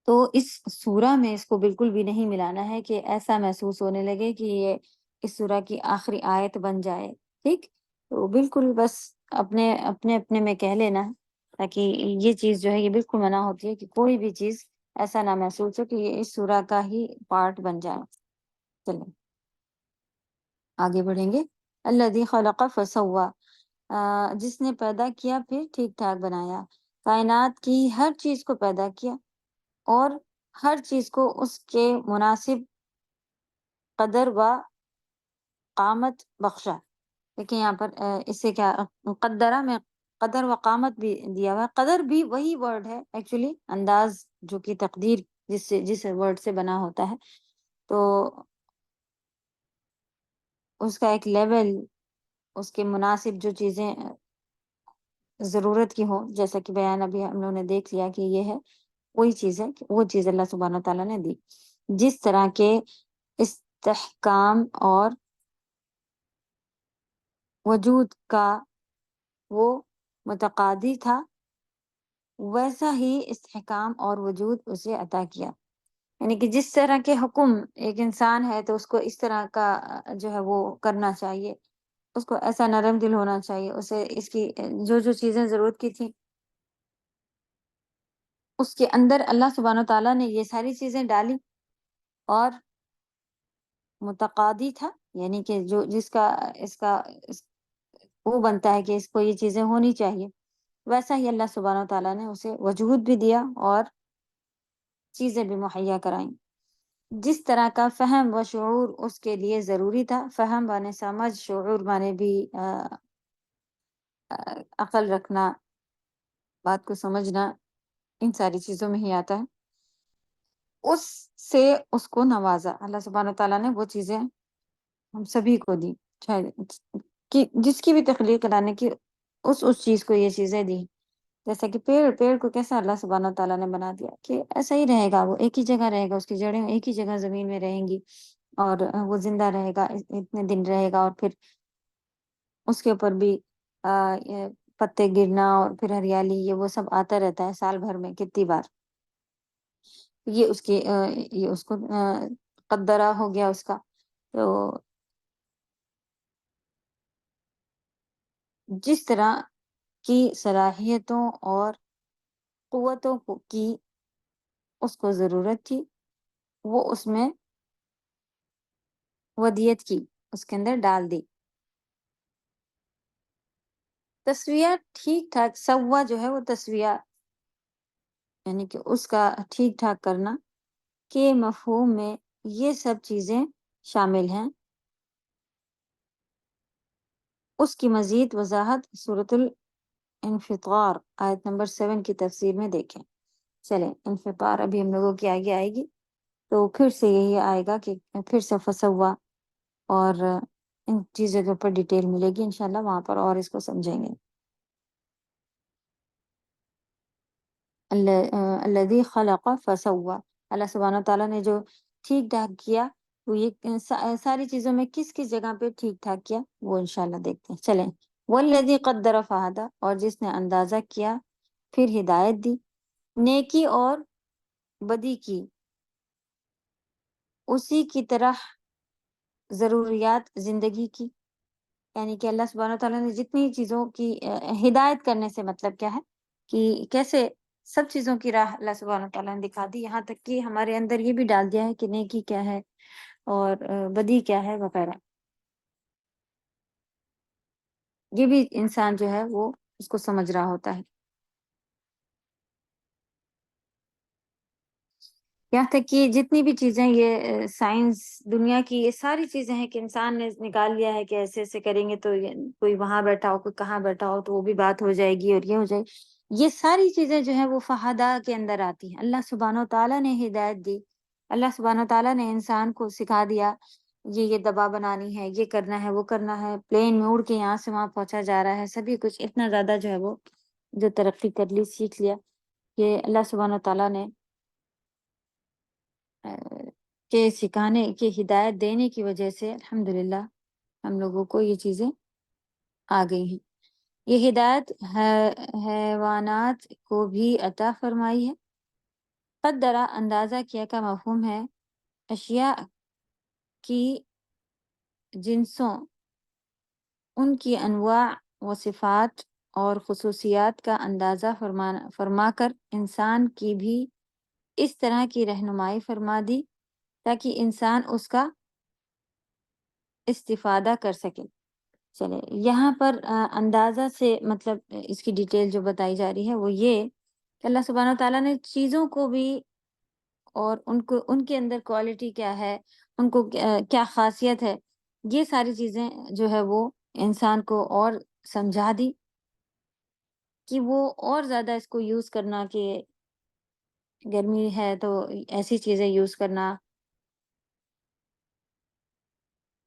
تو اس سورہ میں اس کو بالکل بھی نہیں ملانا ہے کہ ایسا محسوس ہونے لگے کہ یہ اس سورہ کی آخری آیت بن جائے. ٹھیک، تو بالکل بس اپنے اپنے میں کہہ لینا ہے، تاکہ یہ چیز جو ہے یہ بالکل منع ہوتی ہے کہ کوئی بھی چیز ایسا نہ محسوس ہو کہ یہ اس سورہ کا ہی پارٹ بن جائے. چلیں آگے بڑھیں گے. الذی خلق فسوی، جس نے پیدا کیا پھر ٹھیک ٹھاک بنایا. کائنات کی ہر چیز کو پیدا کیا اور ہر چیز کو اس کے مناسب قدر و قامت بخشا. لیکن یہاں پر اس سے کیا قدرہ میں قدر و قامت بھی دیا ہوا ہے. قدر بھی وہی ورڈ ہے ایکچولی، انداز جو کہ تقدیر جس ورڈ سے بنا ہوتا ہے. تو اس کا ایک لیول، اس کے مناسب جو چیزیں ضرورت کی ہوں، جیسا کہ بیان ابھی ہم لوگوں نے دیکھ لیا کہ یہ ہے وہی چیز ہے کہ وہ چیز اللہ سبحانہ تعالیٰ نے دی. جس طرح کے استحکام اور وجود کا وہ متقاضی تھا، ویسا ہی استحکام اور وجود اسے عطا کیا. یعنی کہ جس طرح کے حکم ایک انسان ہے تو اس کو اس طرح کا جو ہے وہ کرنا چاہیے، اس کو ایسا نرم دل ہونا چاہیے، اسے اس کی جو چیزیں ضرورت کی تھی اس کے اندر اللہ سبحانہ تعالیٰ نے یہ ساری چیزیں ڈالی. اور متقاضی تھا یعنی کہ جو جس کا وہ بنتا ہے کہ اس کو یہ چیزیں ہونی چاہیے، ویسا ہی اللہ سبحانہ تعالیٰ نے اسے وجود بھی دیا اور چیزیں بھی مہیا کرائیں. جس طرح کا فہم و شعور اس کے لیے ضروری تھا، فہم مانے سمجھ، شعور مانے بھی عقل رکھنا، بات کو سمجھنا، ان ساری چیزوں میں ہی آتا ہے. اس سے اس کو نوازا اللہ سبحانہ تعالیٰ نے، وہ چیزیں ہم سبھی کو دی، کہ جس کی بھی تخلیق کرانے کی اس چیز کو یہ چیزیں دی. جیسا کہ پیڑ کو کیسا اللہ سبحانہ تعالیٰ نے بنا دیا کہ ایسا ہی رہے گا، وہ ایک ہی جگہ رہے گا، اس کی جڑیں ایک ہی جگہ زمین میں رہیں گی اور وہ زندہ رہے گا، اتنے دن رہے گا، اور پھر اس کے اوپر بھی یہ پتے گرنا اور پھر ہریالی، یہ وہ سب آتا رہتا ہے سال بھر میں کتنی بار. یہ اس کو قدرہ ہو گیا اس کا. تو جس طرح کی صلاحیتوں اور قوتوں کی اس کو ضرورت تھی، وہ اس میں ودیت کی اس کے اندر ڈال دی. تسویہ ٹھیک ٹھاک، سوا جو ہے وہ تسویہ یعنی کہ اس کا ٹھیک ٹھاک کرنا کے مفہوم میں یہ سب چیزیں شامل ہیں. اس کی مزید وضاحت سورۃ الانفطار آیت نمبر 7 کی تفسیر میں دیکھیں. چلیں انفطار ابھی ہم لوگوں کی آگے آئے گی. تو پھر سے یہی آئے گا کہ پھر سے فسوا، اور ان چیزوں کے اوپر ڈیٹیل ملے گی انشاءاللہ وہاں پر، اور اس کو سمجھیں گے. الذی خلق فسوا، اللہ سبحانہ تعالیٰ نے جو ٹھیک ٹھاک کیا، وہ یہ ساری چیزوں میں کس کس جگہ پہ ٹھیک ٹھاک کیا وہ انشاءاللہ دیکھتے ہیں. چلیں. والذی قدر فہدی، اور جس نے اندازہ کیا پھر ہدایت دی. نیکی اور بدی کی اسی کی طرح ضروریات زندگی کی، یعنی کہ اللہ سبحانہ تعالیٰ نے جتنی چیزوں کی ہدایت کرنے سے مطلب کیا ہے کہ کیسے سب چیزوں کی راہ اللہ سبحانہ تعالیٰ نے دکھا دی، یہاں تک کہ ہمارے اندر یہ بھی ڈال دیا ہے کہ نیکی کیا ہے اور بدی کیا ہے وغیرہ. یہ بھی انسان جو ہے وہ اس کو سمجھ رہا ہوتا ہے. یہاں تک کہ جتنی بھی چیزیں یہ سائنس دنیا کی یہ ساری چیزیں ہیں کہ انسان نے نکال لیا ہے کہ ایسے ایسے کریں گے تو کوئی وہاں بیٹھا ہو کوئی کہاں بیٹھا ہو تو وہ بھی بات ہو جائے گی اور یہ ہو جائے گی. یہ ساری چیزیں جو ہیں وہ فہدا کے اندر آتی ہیں. اللہ سبحانہ و تعالیٰ نے ہدایت دی، اللہ سبحانہ و تعالیٰ نے انسان کو سکھا دیا یہ دوا بنانی ہے، یہ کرنا ہے، وہ کرنا ہے، پلین میں اڑ کے یہاں سے وہاں پہنچا جا رہا ہے، سبھی کچھ اتنا زیادہ جو ہے وہ جو ترقی کر لی سیکھ لیا کہ اللہ سبحانہ و تعالیٰ نے کے سکھانے کی ہدایت دینے کی وجہ سے الحمدللہ ہم لوگوں کو یہ چیزیں آ گئی ہیں. یہ ہدایت حیوانات کو بھی عطا فرمائی ہے. قدرہ اندازہ کیا کا مفہوم ہے اشیاء کی جنسوں، ان کی انواع و صفات اور خصوصیات کا اندازہ فرما کر انسان کی بھی اس طرح کی رہنمائی فرما دی تاکہ انسان اس کا استفادہ کر سکے. چلے یہاں پر اندازہ سے مطلب اس کی ڈیٹیل جو بتائی جا رہی ہے وہ یہ کہ اللہ سبحانہ تعالیٰ نے چیزوں کو بھی اور ان کے اندر کوالٹی کیا ہے، ان کو کیا خاصیت ہے، یہ ساری چیزیں جو ہے وہ انسان کو اور سمجھا دی کہ وہ اور زیادہ اس کو یوز کرنا، کہ گرمی ہے تو ایسی چیزیں یوز کرنا،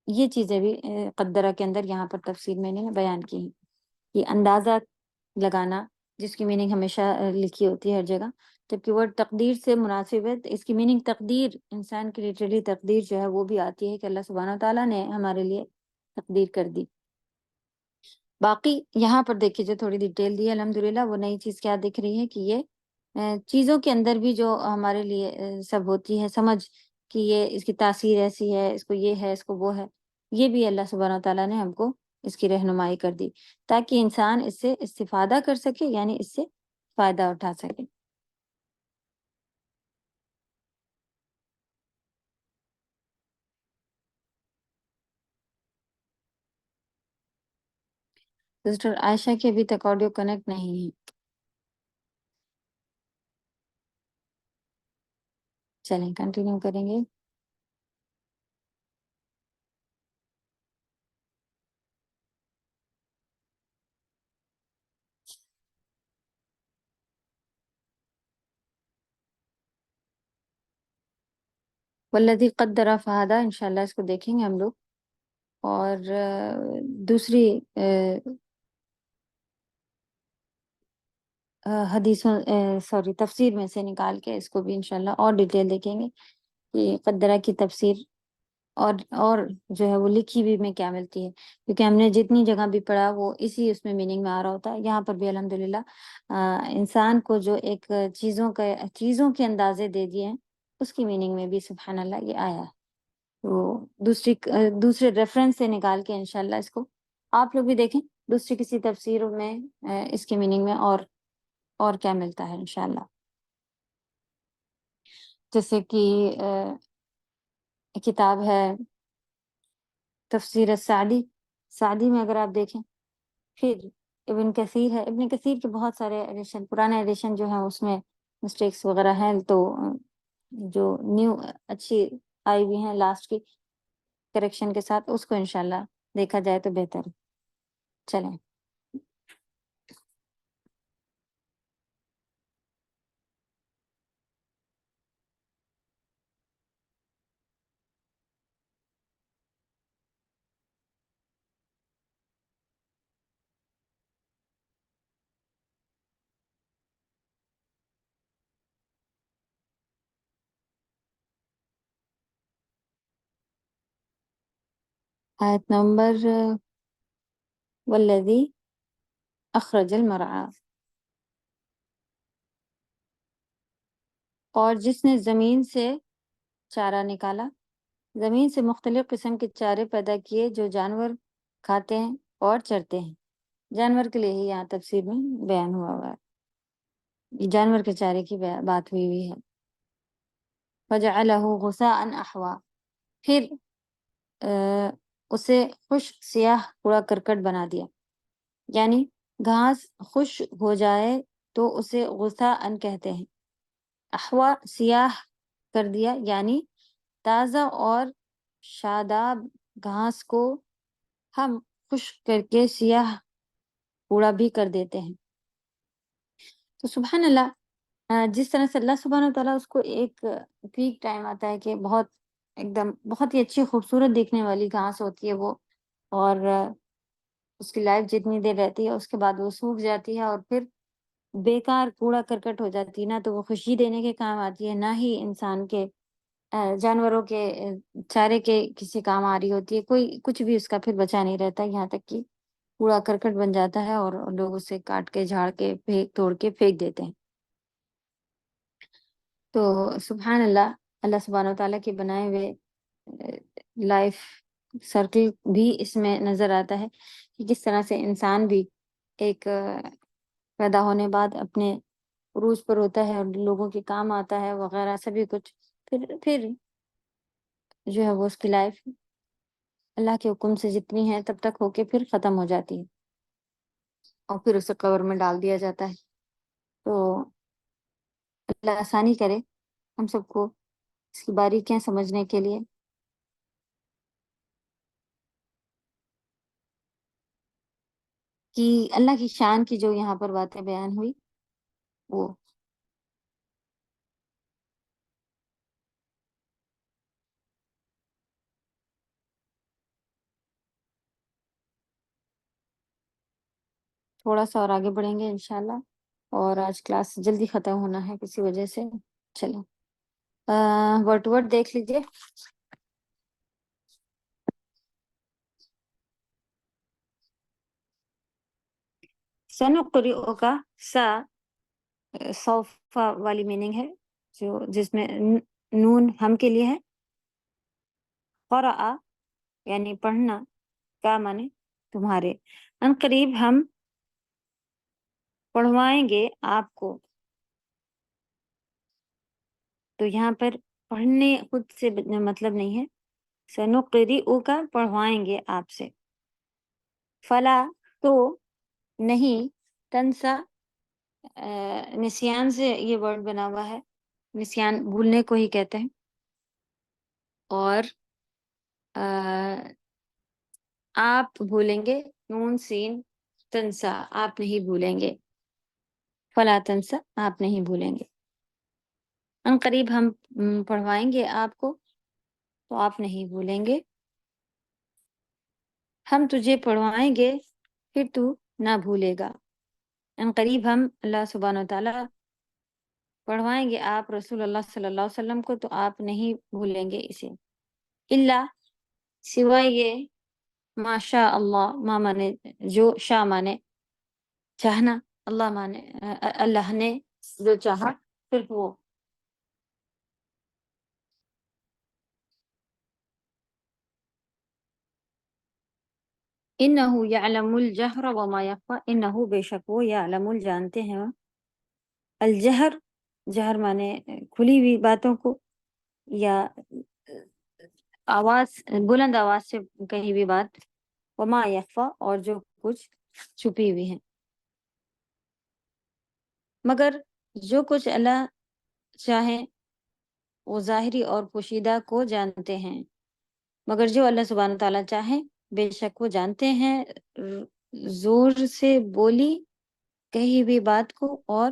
یہ چیزیں بھی قدرہ کے اندر یہاں پر تفصیل میں نے بیان کی ہیں. یہ اندازہ لگانا جس کی میننگ ہمیشہ لکھی ہوتی ہے ہر جگہ، جبکہ ورڈ تقدیر سے مناسب ہے. اس کی میننگ تقدیر، انسان کی لٹرلی تقدیر جو ہے وہ بھی آتی ہے کہ اللہ سبحانہ تعالیٰ نے ہمارے لیے تقدیر کر دی. باقی یہاں پر دیکھیے جو تھوڑی ڈیٹیل دی ہے الحمدللہ، وہ نئی چیز کیا دکھ رہی ہے کہ یہ چیزوں کے اندر بھی جو ہمارے لیے سب ہوتی ہے سمجھ کہ یہ اس کی تاثیر ایسی ہے، اس کو یہ ہے، اس کو وہ ہے، یہ بھی اللہ سبحانہ تعالیٰ نے ہم کو اس کی رہنمائی کر دی تاکہ انسان اس سے استفادہ کر سکے، یعنی اس سے فائدہ اٹھا سکے. سسٹر عائشہ کے ابھی تک آڈیو کنیکٹ نہیں ہے. چلیں کنٹینیو کریں گے. والذی قدر فہدی انشاءاللہ اس کو دیکھیں گے ہم لوگ، اور دوسری حدیثوں تفسیر میں سے نکال کے اس کو بھی انشاءاللہ اور ڈیٹیل دیکھیں گے کہ قدرہ کی تفسیر اور جو ہے وہ لکھی بھی میں کیا ملتی ہے، کیونکہ ہم نے جتنی جگہ بھی پڑھا وہ اسی اس میں میننگ میں آ رہا ہوتا ہے. یہاں پر بھی الحمدللہ انسان کو جو ایک چیزوں کے اندازے دے دیے ہیں اس کی میننگ میں بھی سبحان اللہ یہ آیا ہے. تو دوسرے ریفرنس سے نکال کے انشاءاللہ اس کو آپ لوگ بھی دیکھیں دوسری کسی تفسیر میں اس کی میننگ میں اور کیا ملتا ہے انشاءاللہ. جیسے کہ کتاب ہے تفسیر سعدی میں اگر آپ دیکھیں، پھر ابن کثیر ہے، ابن کثیر کے بہت سارے ایڈیشن، پرانے ایڈیشن جو ہیں اس میں مسٹیکس وغیرہ ہیں، تو جو نیو اچھی آئی ہوئی ہیں لاسٹ کی کریکشن کے ساتھ اس کو انشاءاللہ دیکھا جائے تو بہتر ہے. چلیں آیت نمبر والذی اخرج المرعى، اور جس نے زمین سے چارہ نکالا، زمین سے مختلف قسم کے چارے پیدا کیے جو جانور کھاتے ہیں اور چرتے ہیں۔ جانور کے لیے ہی یہاں تفسیر میں بیان ہوا ہے، جانور کے چارے کی بات ہوئی ہے۔ فَجَعَلَهُ غُثَاءً أَحْوَىٰ، پھر اسے خشک سیاہ کوڑا کرکٹ بنا دیا، یعنی گھاس خشک ہو جائے تو اسے غثاءً کہتے ہیں۔ احوا سیاہ کر دیا، یعنی تازہ اور شاداب گھاس کو ہم خشک کر کے سیاہ کوڑا بھی کر دیتے ہیں۔ تو سبحان اللہ، جس طرح سے اللہ سبحانہ وتعالیٰ اس کو ایک پیک ٹائم آتا ہے کہ بہت ایک دم بہت ہی اچھی خوبصورت دیکھنے والی گھاس ہوتی ہے وہ، اور اس کی لائف جتنی دیر رہتی ہے اس کے بعد وہ سوکھ جاتی ہے اور پھر بیکار کوڑا کرکٹ ہو جاتی ہے، نہ تو وہ خوشی دینے کے کام آتی ہے، نہ ہی انسان کے جانوروں کے چارے کے کسی کام آ رہی ہوتی ہے، کوئی کچھ بھی اس کا پھر بچا نہیں رہتا، یہاں تک کہ کوڑا کرکٹ بن جاتا ہے اور لوگ اسے کاٹ کے جھاڑ کے توڑ کے پھینک دیتے ہیں۔ تو سبحان اللہ، اللہ سبحانہ وتعالیٰ کے بنائے ہوئے لائف سرکل بھی اس میں نظر آتا ہے کہ کس طرح سے انسان بھی ایک پیدا ہونے بعد اپنے عروج پر ہوتا ہے اور لوگوں کے کام آتا ہے وغیرہ سبھی کچھ، پھر جو ہے وہ اس کی لائف اللہ کے حکم سے جتنی ہے تب تک ہو کے پھر ختم ہو جاتی ہے اور پھر اسے قبر میں ڈال دیا جاتا ہے۔ تو اللہ آسانی کرے ہم سب کو اس کی باریکیاں سمجھنے کے لیے۔ کہ اللہ کی شان کی جو یہاں پر باتیں بیان ہوئی وہ تھوڑا سا اور آگے بڑھیں گے انشاءاللہ، اور آج کلاس جلدی ختم ہونا ہے کسی وجہ سے۔ چلو ورڈ ٹو ورڈ دیکھ لیجیے۔ سنقرئک سا سوف والی میننگ ہے، جس میں نون ہم کے لیے ہے، قرأ یعنی پڑھنا، کا مانے تمہارے، ان قریب ہم پڑھوائیں گے آپ کو۔ تو یہاں پر پڑھنے خود سے مطلب نہیں ہے، سنقرئک پڑھوائیں گے آپ سے، فلا تو نہیں، تنسا نسیان سے یہ ورڈ بنا ہوا ہے، نسیان بھولنے کو ہی کہتے ہیں، اور آپ بھولیں گے، نون سین تنسا آپ نہیں بھولیں گے، فلا تنسا آپ نہیں بھولیں گے، ان قریب ہم پڑھوائیں گے آپ کو تو آپ نہیں بھولیں گے، ہم تجھے پڑھوائیں گے پھر تو نہ بھولے گا، ان قریب ہم اللہ سبحانہ وتعالیٰ پڑھوائیں گے آپ رسول اللہ صلی اللہ علیہ وسلم کو تو آپ نہیں بھولیں گے اسے، اللہ سوائے یہ، ماشاء اللہ، ما مانے جو، شاء مانے چاہنا، اللہ مانے اللہ نے جو چاہا پھر وہ۔ انہو یعلم الجہر وما یخفی، انہو بے شک وہ، یعلم جانتے ہیں، الجہر جہر مانے کھلی ہوئی باتوں کو، یا آواز بلند آواز سے کہی ہوئی بات، وما یخفی اور جو کچھ چھپی ہوئی ہیں، مگر جو کچھ اللہ چاہے وہ ظاہری اور پوشیدہ کو جانتے ہیں، مگر جو اللہ سبحانہ تعالیٰ چاہیں بے شک وہ جانتے ہیں، زور سے بولی کہی ہوئی بات کو اور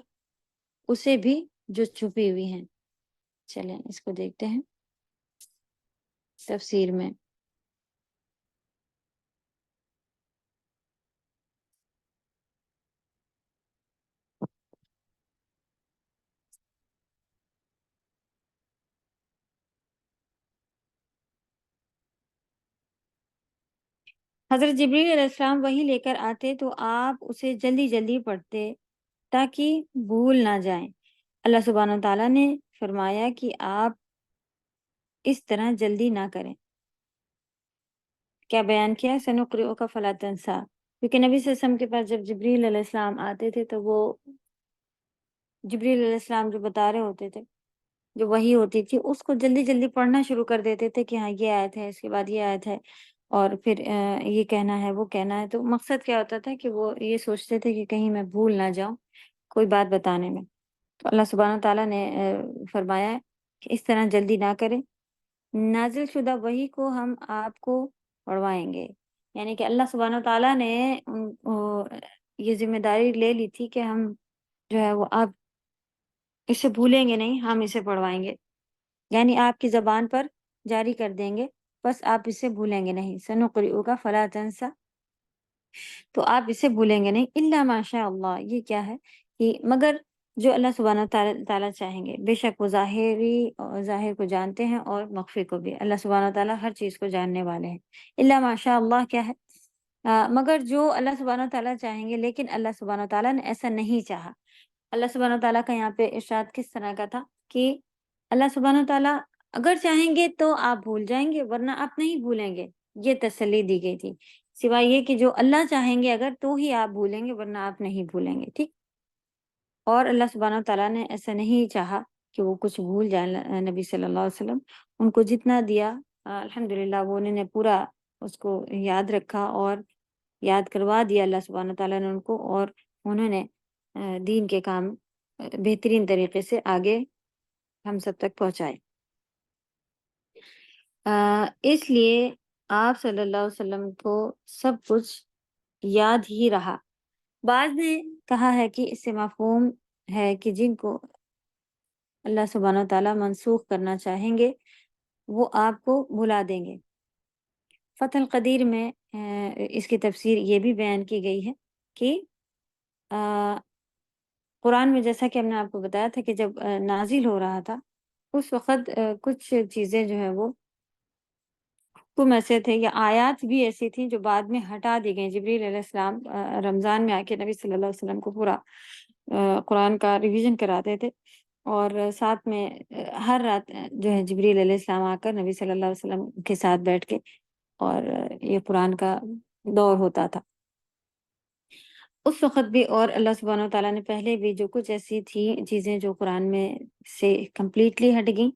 اسے بھی جو چھپی ہوئی ہیں۔ چلیں اس کو دیکھتے ہیں تفسیر میں۔ حضرت جبریل علیہ السلام وہی لے کر آتے تو آپ اسے جلدی جلدی پڑھتے تاکہ بھول نہ جائیں۔ اللہ سبحانہ و تعالیٰ نے فرمایا کہ آپ اس طرح جلدی نہ کریں۔ کیا بیان کیا؟ سنقرئک فلا تنسیٰ، کیونکہ نبی صلی اللہ علیہ وسلم کے پاس جب جبریل علیہ السلام آتے تھے تو وہ جبریل علیہ السلام جو بتا رہے ہوتے تھے، جو وحی ہوتی تھی، اس کو جلدی جلدی پڑھنا شروع کر دیتے تھے کہ ہاں یہ آیت ہے، اس کے بعد یہ آیت ہے، اور پھر یہ کہنا ہے، وہ کہنا ہے۔ تو مقصد کیا ہوتا تھا کہ وہ یہ سوچتے تھے کہ کہیں میں بھول نہ جاؤں کوئی بات بتانے میں۔ تو اللہ سبحانہ تعالیٰ نے فرمایا کہ اس طرح جلدی نہ کریں، نازل شدہ وحی کو ہم آپ کو پڑھوائیں گے۔ یعنی کہ اللہ سبحانہ تعالیٰ نے یہ ذمہ داری لے لی تھی کہ ہم جو ہے وہ آپ اسے بھولیں گے نہیں، ہم اسے پڑھوائیں گے، یعنی آپ کی زبان پر جاری کر دیں گے، بس آپ اسے بھولیں گے نہیں۔ سنقرئک فلا تنسیٰ، تو آپ اسے بھولیں گے نہیں، الا ماشاء اللہ، یہ کیا ہے کہ مگر جو اللہ سبحانہ تعالیٰ چاہیں گے۔ بے شک وہ ظاہر کو جانتے ہیں اور مخفی کو بھی، اللہ سبحانہ تعالیٰ ہر چیز کو جاننے والے ہیں۔ الا ماشاء اللہ کیا ہے؟ مگر جو اللہ سبحانہ تعالیٰ چاہیں گے، لیکن اللہ سبحانہ تعالیٰ نے ایسا نہیں چاہا۔ اللہ سبحانہ تعالیٰ کا یہاں پہ ارشاد کس طرح کا تھا کہ اللہ سبحانہ تعالیٰ اگر چاہیں گے تو آپ بھول جائیں گے، ورنہ آپ نہیں بھولیں گے، یہ تسلی دی گئی تھی، سوائے یہ کہ جو اللہ چاہیں گے اگر تو ہی آپ بھولیں گے، ورنہ آپ نہیں بھولیں گے، ٹھیک۔ اور اللہ سبحانہ تعالیٰ نے ایسا نہیں چاہا کہ وہ کچھ بھول جائیں نبی صلی اللہ علیہ وسلم۔ ان کو جتنا دیا الحمدللہ وہ انہوں نے پورا اس کو یاد رکھا اور یاد کروا دیا اللہ سبحانہ تعالیٰ نے ان کو، اور انہوں نے دین کے کام بہترین طریقے سے آگے ہم سب تک پہنچائے۔ اس لیے آپ صلی اللہ علیہ وسلم کو سب کچھ یاد ہی رہا۔ بعض نے کہا ہے کہ اس سے مفہوم ہے کہ جن کو اللہ سبحانہ تعالیٰ منسوخ کرنا چاہیں گے وہ آپ کو بھلا دیں گے۔ فتح القدیر میں اس کی تفسیر یہ بھی بیان کی گئی ہے کہ قرآن میں جیسا کہ ہم نے آپ کو بتایا تھا کہ جب نازل ہو رہا تھا اس وقت کچھ چیزیں جو ہے وہ حکم ایسے تھے یا آیات بھی ایسی تھیں جو بعد میں ہٹا دی گئیں۔ جبریل علیہ السلام رمضان میں آ کے نبی صلی اللہ علیہ وسلم کو پورا قرآن کا ریویژن کراتے تھے، اور ساتھ میں ہر رات جو ہے جبریل علیہ السلام آ کر نبی صلی اللہ علیہ وسلم کے ساتھ بیٹھ کے اور یہ قرآن کا دور ہوتا تھا اس وقت بھی۔ اور اللہ سبحانہ و تعالیٰ نے پہلے بھی جو کچھ ایسی تھی چیزیں جو قرآن میں سے کمپلیٹلی ہٹ گئیں،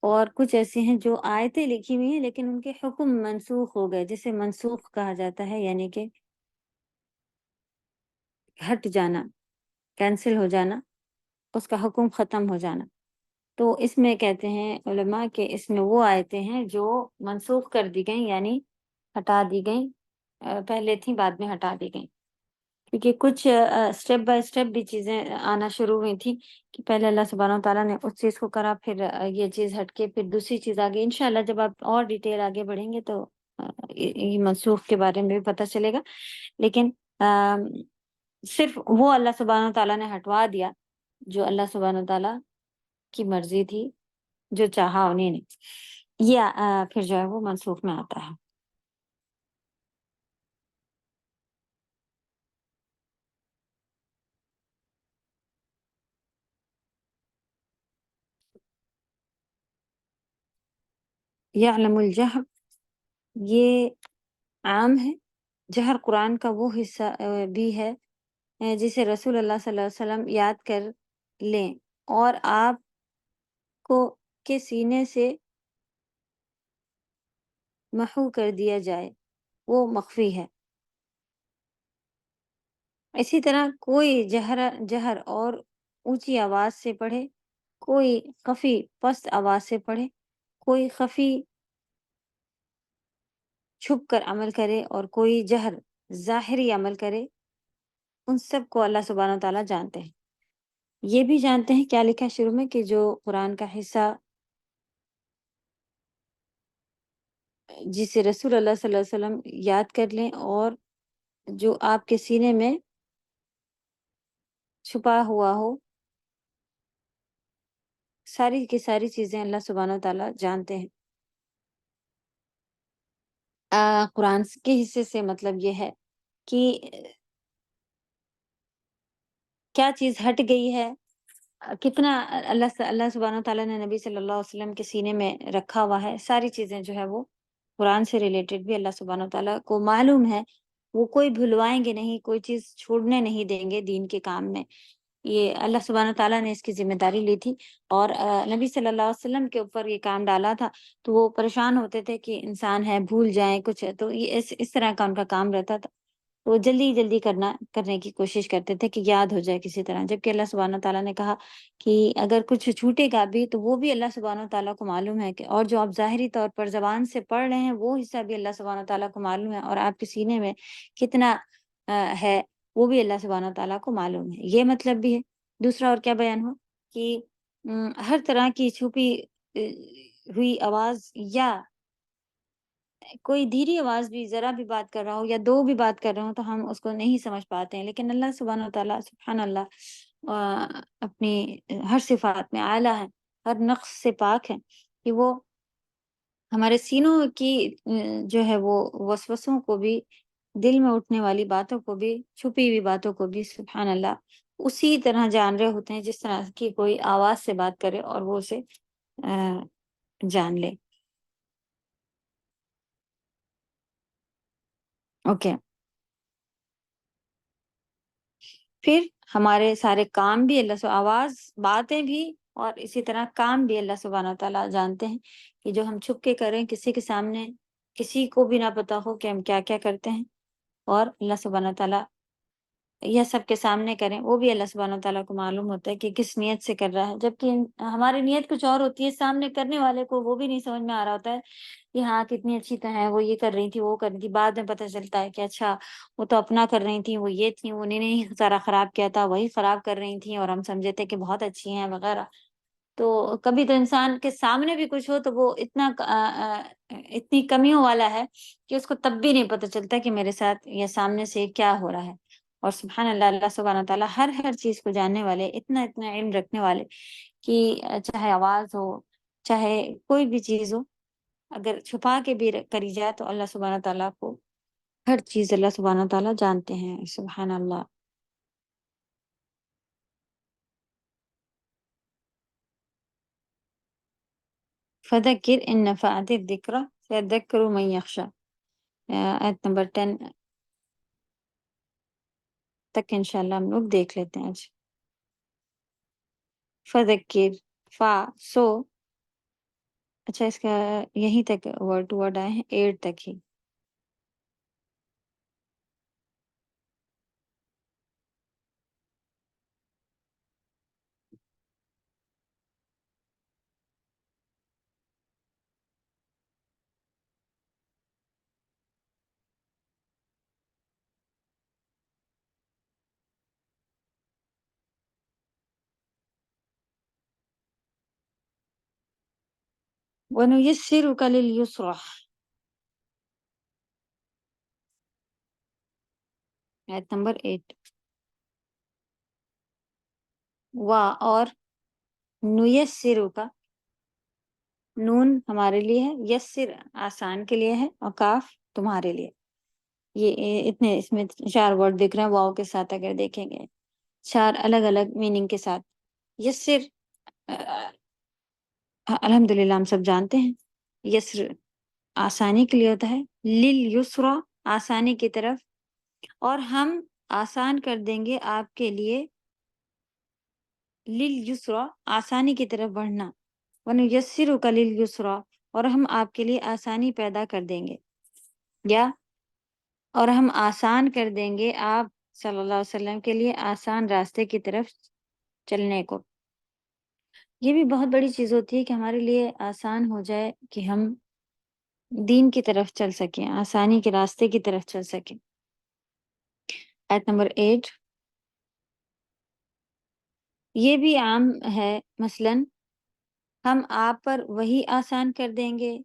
اور کچھ ایسی ہیں جو آیتیں لکھی ہوئی ہیں لیکن ان کے حکم منسوخ ہو گئے، جسے منسوخ کہا جاتا ہے، یعنی کہ ہٹ جانا، کینسل ہو جانا، اس کا حکم ختم ہو جانا۔ تو اس میں کہتے ہیں علماء کہ اس میں وہ آیتیں ہیں جو منسوخ کر دی گئیں، یعنی ہٹا دی گئیں، پہلے تھیں بعد میں ہٹا دی گئیں، کیونکہ کچھ سٹیپ بائی سٹیپ بھی چیزیں آنا شروع ہوئی تھی کہ پہلے اللہ سبحانہ و تعالیٰ نے اس چیز کو کرا، پھر یہ چیز ہٹ کے پھر دوسری چیز آگے۔ انشاءاللہ جب آپ اور ڈیٹیل آگے بڑھیں گے تو یہ منسوخ کے بارے میں بھی پتہ چلے گا، لیکن صرف وہ اللہ سبحانہ و تعالیٰ نے ہٹوا دیا جو اللہ سبحانہ و تعالیٰ کی مرضی تھی، جو چاہا انہیں نے، یہ پھر جو ہے وہ منسوخ میں آتا ہے۔ یعلم الجہر، یہ عام ہے، جہر قرآن کا وہ حصہ بھی ہے جسے رسول اللہ صلی اللہ علیہ وسلم یاد کر لیں اور آپ کو کے سینے سے محو کر دیا جائے، وہ مخفی ہے۔ اسی طرح کوئی جہر اور اونچی آواز سے پڑھے، کوئی خفی پست آواز سے پڑھے، کوئی خفی چھپ کر عمل کرے، اور کوئی جہر ظاہری عمل کرے، ان سب کو اللہ سبحانہ تعالیٰ جانتے ہیں۔ یہ بھی جانتے ہیں کیا لکھا شروع میں کہ جو قرآن کا حصہ جسے رسول اللہ صلی اللہ علیہ وسلم یاد کر لیں اور جو آپ کے سینے میں چھپا ہوا ہو، ساری کی ساری چیزیں اللہ سبحانہ تعالیٰ جانتے ہیں۔ قرآن کے حصے سے مطلب یہ ہے کہ کیا چیز ہٹ گئی ہے، کتنا اللہ سبحانہ تعالیٰ نے نبی صلی اللہ علیہ وسلم کے سینے میں رکھا ہوا ہے، ساری چیزیں جو ہے وہ قرآن سے ریلیٹڈ بھی اللہ سبحانہ تعالیٰ کو معلوم ہے، وہ کوئی بھلوائیں گے نہیں، کوئی چیز چھوڑنے نہیں دیں گے دین کے کام میں. یہ اللہ سبحانہ تعالیٰ نے اس کی ذمہ داری لی تھی اور نبی صلی اللہ علیہ وسلم کے اوپر یہ کام ڈالا تھا، تو وہ پریشان ہوتے تھے کہ انسان ہے بھول جائیں کچھ ہے، تو یہ اس طرح کا ان کا کام رہتا تھا. وہ جلدی جلدی کرنے کی کوشش کرتے تھے کہ یاد ہو جائے کسی طرح، جبکہ اللہ سبحانہ تعالیٰ نے کہا کہ اگر کچھ چھوٹے گا بھی تو وہ بھی اللہ سبحانہ تعالیٰ کو معلوم ہے، کہ اور جو آپ ظاہری طور پر زبان سے پڑھ رہے ہیں وہ حصہ بھی اللہ سبحانہ تعالیٰ کو معلوم ہے، اور آپ کے سینے میں کتنا ہے وہ بھی اللہ سبحانہ تعالیٰ کو معلوم ہے. یہ مطلب بھی ہے. دوسرا اور کیا بیان ہو کہ ہر طرح کی چھپی ہوئی آواز یا کوئی دھیری آواز بھی ذرا بھی بات کر رہا ہو یا دو بھی بات کر رہے ہوں تو ہم اس کو نہیں سمجھ پاتے ہیں، لیکن اللہ سبحانہ تعالیٰ سبحان اللہ اپنی ہر صفات میں اعلیٰ ہے، ہر نقص سے پاک ہے، کہ وہ ہمارے سینوں کی جو ہے وہ وسوسوں کو بھی، دل میں اٹھنے والی باتوں کو بھی، چھپی ہوئی باتوں کو بھی سبحان اللہ اسی طرح جان رہے ہوتے ہیں جس طرح کی کوئی آواز سے بات کرے اور وہ اسے جان لے. اوکے. پھر ہمارے سارے کام بھی اللہ سے، آواز، باتیں بھی اور اسی طرح کام بھی اللہ سبحانہ تعالیٰ جانتے ہیں، کہ جو ہم چھپ کے کریں کسی کے سامنے، کسی کو بھی نہ پتا ہو کہ ہم کیا کیا کرتے ہیں، اور اللہ سبحانہ تعالیٰ یہ سب کے سامنے کریں وہ بھی اللہ سبحانہ تعالیٰ کو معلوم ہوتا ہے کہ کس نیت سے کر رہا ہے، جبکہ ہماری نیت کچھ اور ہوتی ہے، سامنے کرنے والے کو وہ بھی نہیں سمجھ میں آ رہا ہوتا ہے کہ ہاں کتنی اچھی تو ہے، وہ یہ کر رہی تھی، وہ کر رہی تھی، بعد میں پتہ چلتا ہے کہ اچھا وہ تو اپنا کر رہی تھی، وہ یہ تھی، انہیں نہیں سارا خراب کیا تھا، وہی خراب کر رہی تھیں اور ہم سمجھے تھے کہ بہت اچھی ہیں وغیرہ. تو کبھی تو انسان کے سامنے بھی کچھ ہو تو وہ اتنی کمیوں والا ہے کہ اس کو تب بھی نہیں پتہ چلتا کہ میرے ساتھ یا سامنے سے کیا ہو رہا ہے. اور سبحان اللہ، اللہ سبحانہ تعالیٰ ہر چیز کو جاننے والے، اتنا علم رکھنے والے کہ چاہے آواز ہو، چاہے کوئی بھی چیز ہو، اگر چھپا کے بھی کری جائے تو اللہ سبحانہ تعالیٰ کو ہر چیز اللہ سبحانہ تعالیٰ جانتے ہیں. سبحان اللہ. فذکر ان نفعت الذکر سیذکر من یخشی، آیت نمبر 10 تک انشاءاللہ ہم لوگ دیکھ لیتے ہیں. آج فذکر، سو اچھا اس کا یہیں تک ورڈ ٹو ورڈ آئے ہیں 8 تک ہی. وَنُيَسِّرُكَ لِلْيُسْرَى، آیت نمبر 8. اور نُيَسِّرُكَ، نون ہمارے لیے ہے، یسر آسان کے لیے ہے، اور کاف تمہارے لیے. یہ اتنے اس میں 4 ورڈ دکھ رہے ہیں واو کے ساتھ، اگر دیکھیں گے 4 الگ الگ میننگ کے ساتھ. یسر الحمدللہ ہم سب جانتے ہیں، یسر آسانی کے لیے ہوتا ہے، لِلْيُسْرَى آسانی کی طرف، اور ہم آسان کر دیں گے آپ کے لیے، لِلْيُسْرَى آسانی کی طرف بڑھنا، وَنُيَسِّرُكَ لِلْيُسْرَى اور ہم آپ کے لیے آسانی پیدا کر دیں گے، یا اور ہم آسان کر دیں گے آپ صلی اللہ علیہ وسلم کے لیے آسان راستے کی طرف چلنے کو. یہ بھی بہت بڑی چیز ہوتی ہے کہ ہمارے لیے آسان ہو جائے کہ ہم دین کی طرف چل سکیں، آسانی کے راستے کی طرف چل سکیں. آیت نمبر 8. یہ بھی عام ہے، مثلاً ہم آپ پر وہی آسان کر دیں گے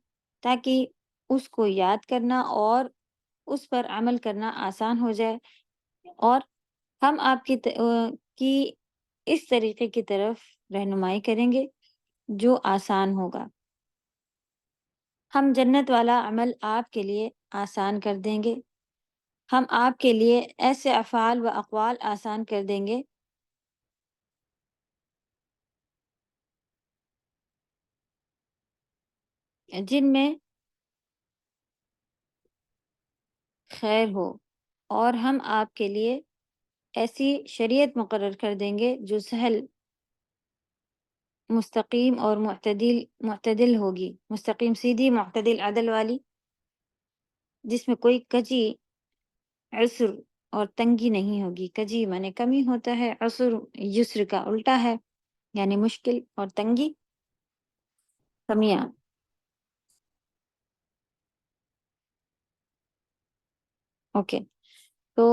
تاکہ اس کو یاد کرنا اور اس پر عمل کرنا آسان ہو جائے، اور ہم آپ کی اس طریقے کی طرف رہنمائی کریں گے جو آسان ہوگا. ہم جنت والا عمل آپ کے لیے آسان کر دیں گے، ہم آپ کے لیے ایسے افعال و اقوال آسان کر دیں گے جن میں خیر ہو، اور ہم آپ کے لیے ایسی شریعت مقرر کر دیں گے جو سہل، مستقیم اور معتدل ہوگی، مستقیم سیدھی، معتدل عدل والی، جس میں کوئی کجی، عسر اور تنگی نہیں ہوگی۔ کجی مانے کمی ہوتا ہے، عسر یسر کا الٹا ہے، یعنی مشکل، اور تنگی کمیاں۔ اوکے، تو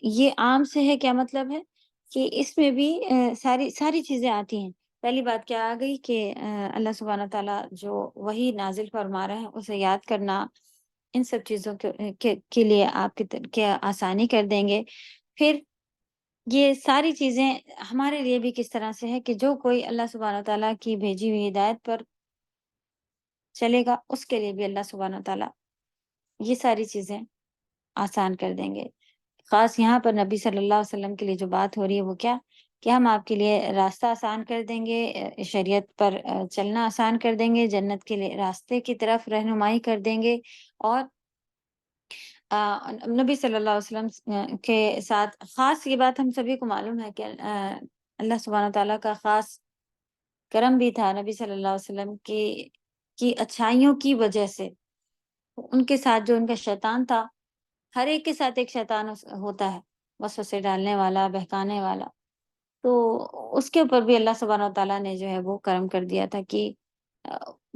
یہ عام سے ہے، کیا مطلب ہے کہ اس میں بھی ساری چیزیں آتی ہیں۔ پہلی بات کیا آ گئی کہ اللہ سبحانہ تعالیٰ جو وحی نازل فرما رہے ہیں اسے یاد کرنا، ان سب چیزوں کے لیے آپ کی آسانی کر دیں گے۔ پھر یہ ساری چیزیں ہمارے لیے بھی کس طرح سے ہے کہ جو کوئی اللہ سبحانہ تعالیٰ کی بھیجی ہوئی ہدایت پر چلے گا اس کے لیے بھی اللہ سبحانہ تعالیٰ یہ ساری چیزیں آسان کر دیں گے۔ خاص یہاں پر نبی صلی اللہ علیہ وسلم کے لیے جو بات ہو رہی ہے وہ کیا کہ ہم آپ کے لیے راستہ آسان کر دیں گے، شریعت پر چلنا آسان کر دیں گے، جنت کے لیے راستے کی طرف رہنمائی کر دیں گے، اور نبی صلی اللہ علیہ وسلم کے ساتھ خاص یہ بات ہم سبھی کو معلوم ہے کہ اللہ سبحانہ تعالیٰ کا خاص کرم بھی تھا نبی صلی اللہ علیہ وسلم کی اچھائیوں کی وجہ سے۔ ان کے ساتھ جو ان کا شیطان تھا، ہر ایک کے ساتھ ایک شیطان ہوتا ہے، وسوسے ڈالنے والا، بہکانے والا، تو اس کے اوپر بھی اللہ سبحانہ تعالیٰ نے جو ہے وہ کرم کر دیا تھا کہ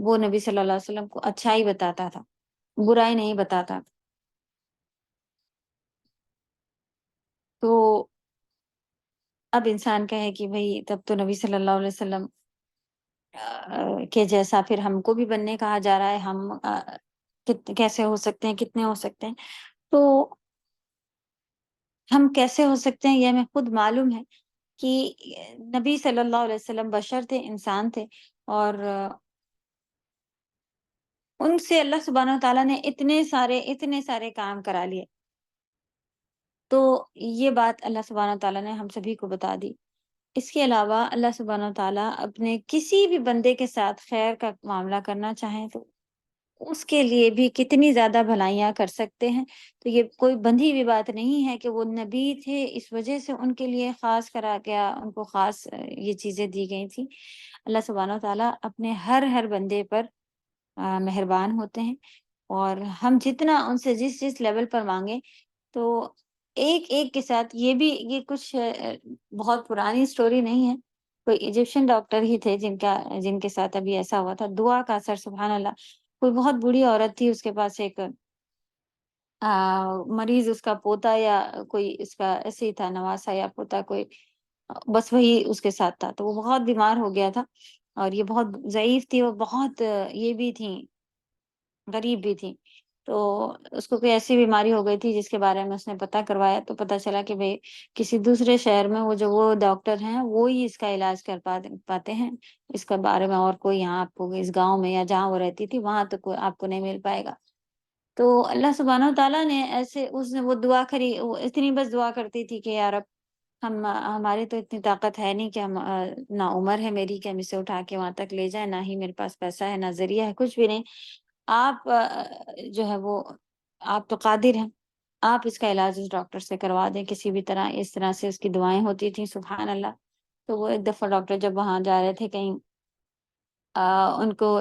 وہ نبی صلی اللہ علیہ وسلم کو اچھائی بتاتا تھا، برائی نہیں بتاتا۔ تو اب انسان کہے کہ بھئی تب تو نبی صلی اللہ علیہ وسلم کے جیسا پھر ہم کو بھی بننے کہا جا رہا ہے، ہم کیسے ہو سکتے ہیں، کتنے ہو سکتے ہیں؟ تو ہم کیسے ہو سکتے ہیں یہ ہمیں خود معلوم ہے کہ نبی صلی اللہ علیہ وسلم بشر تھے، انسان تھے، اور ان سے اللہ سبحانہ تعالیٰ نے اتنے سارے کام کرا لیے۔ تو یہ بات اللہ سبحانہ تعالیٰ نے ہم سبھی کو بتا دی۔ اس کے علاوہ اللہ سبحانہ تعالیٰ اپنے کسی بھی بندے کے ساتھ خیر کا معاملہ کرنا چاہیں تو اس کے لیے بھی کتنی زیادہ بھلائیاں کر سکتے ہیں۔ تو یہ کوئی بندھی ہوئی بات نہیں ہے کہ وہ نبی تھے اس وجہ سے ان کے لیے خاص کرا گیا، ان کو خاص یہ چیزیں دی گئی تھی۔ اللہ سبحانہ تعالیٰ اپنے ہر بندے پر مہربان ہوتے ہیں، اور ہم جتنا ان سے جس لیول پر مانگیں، تو ایک کے ساتھ یہ کچھ بہت پرانی سٹوری نہیں ہے، کوئی ایجپشن ڈاکٹر ہی تھے جن کے ساتھ ابھی ایسا ہوا تھا، دعا کا اثر، سبحان اللہ۔ کوئی بہت بوڑھی عورت تھی، اس کے پاس ایک مریض، اس کا پوتا یا کوئی اس کا ایسے ہی تھا، نواسا یا پوتا کوئی، بس وہی اس کے ساتھ تھا، تو وہ بہت بیمار ہو گیا تھا، اور یہ بہت ضعیف تھی، وہ بہت یہ بھی تھی، غریب بھی تھی۔ تو اس کو کوئی ایسی بیماری ہو گئی تھی جس کے بارے میں اس نے پتہ کروایا، تو پتہ چلا کہ بھئی کسی دوسرے شہر میں وہ ڈاکٹر ہیں وہ ہی اس کا علاج کر پاتے ہیں، اس کے بارے میں اور کوئی یہاں آپ کو اس گاؤں میں یا جہاں وہ رہتی تھی وہاں تو کوئی آپ کو نہیں مل پائے گا۔ تو اللہ سبحانہ تعالیٰ نے اس نے وہ دعا کری، وہ اتنی بس دعا کرتی تھی کہ یا رب، ہماری تو اتنی طاقت ہے نہیں کہ ہم نہ عمر ہے میری کہ ہم اسے اٹھا کے وہاں تک لے جائیں، نہ ہی میرے پاس پیسہ ہے، نہ ذریعہ ہے، کچھ بھی نہیں۔ آپ جو ہے وہ آپ تو قادر ہیں، آپ اس کا علاج اس ڈاکٹر سے کروا دیں کسی بھی طرح۔ اس طرح سے اس کی دعائیں ہوتی تھیں، سبحان اللہ۔ تو وہ ایک دفعہ ڈاکٹر جب وہاں جا رہے تھے کہیں، ان کو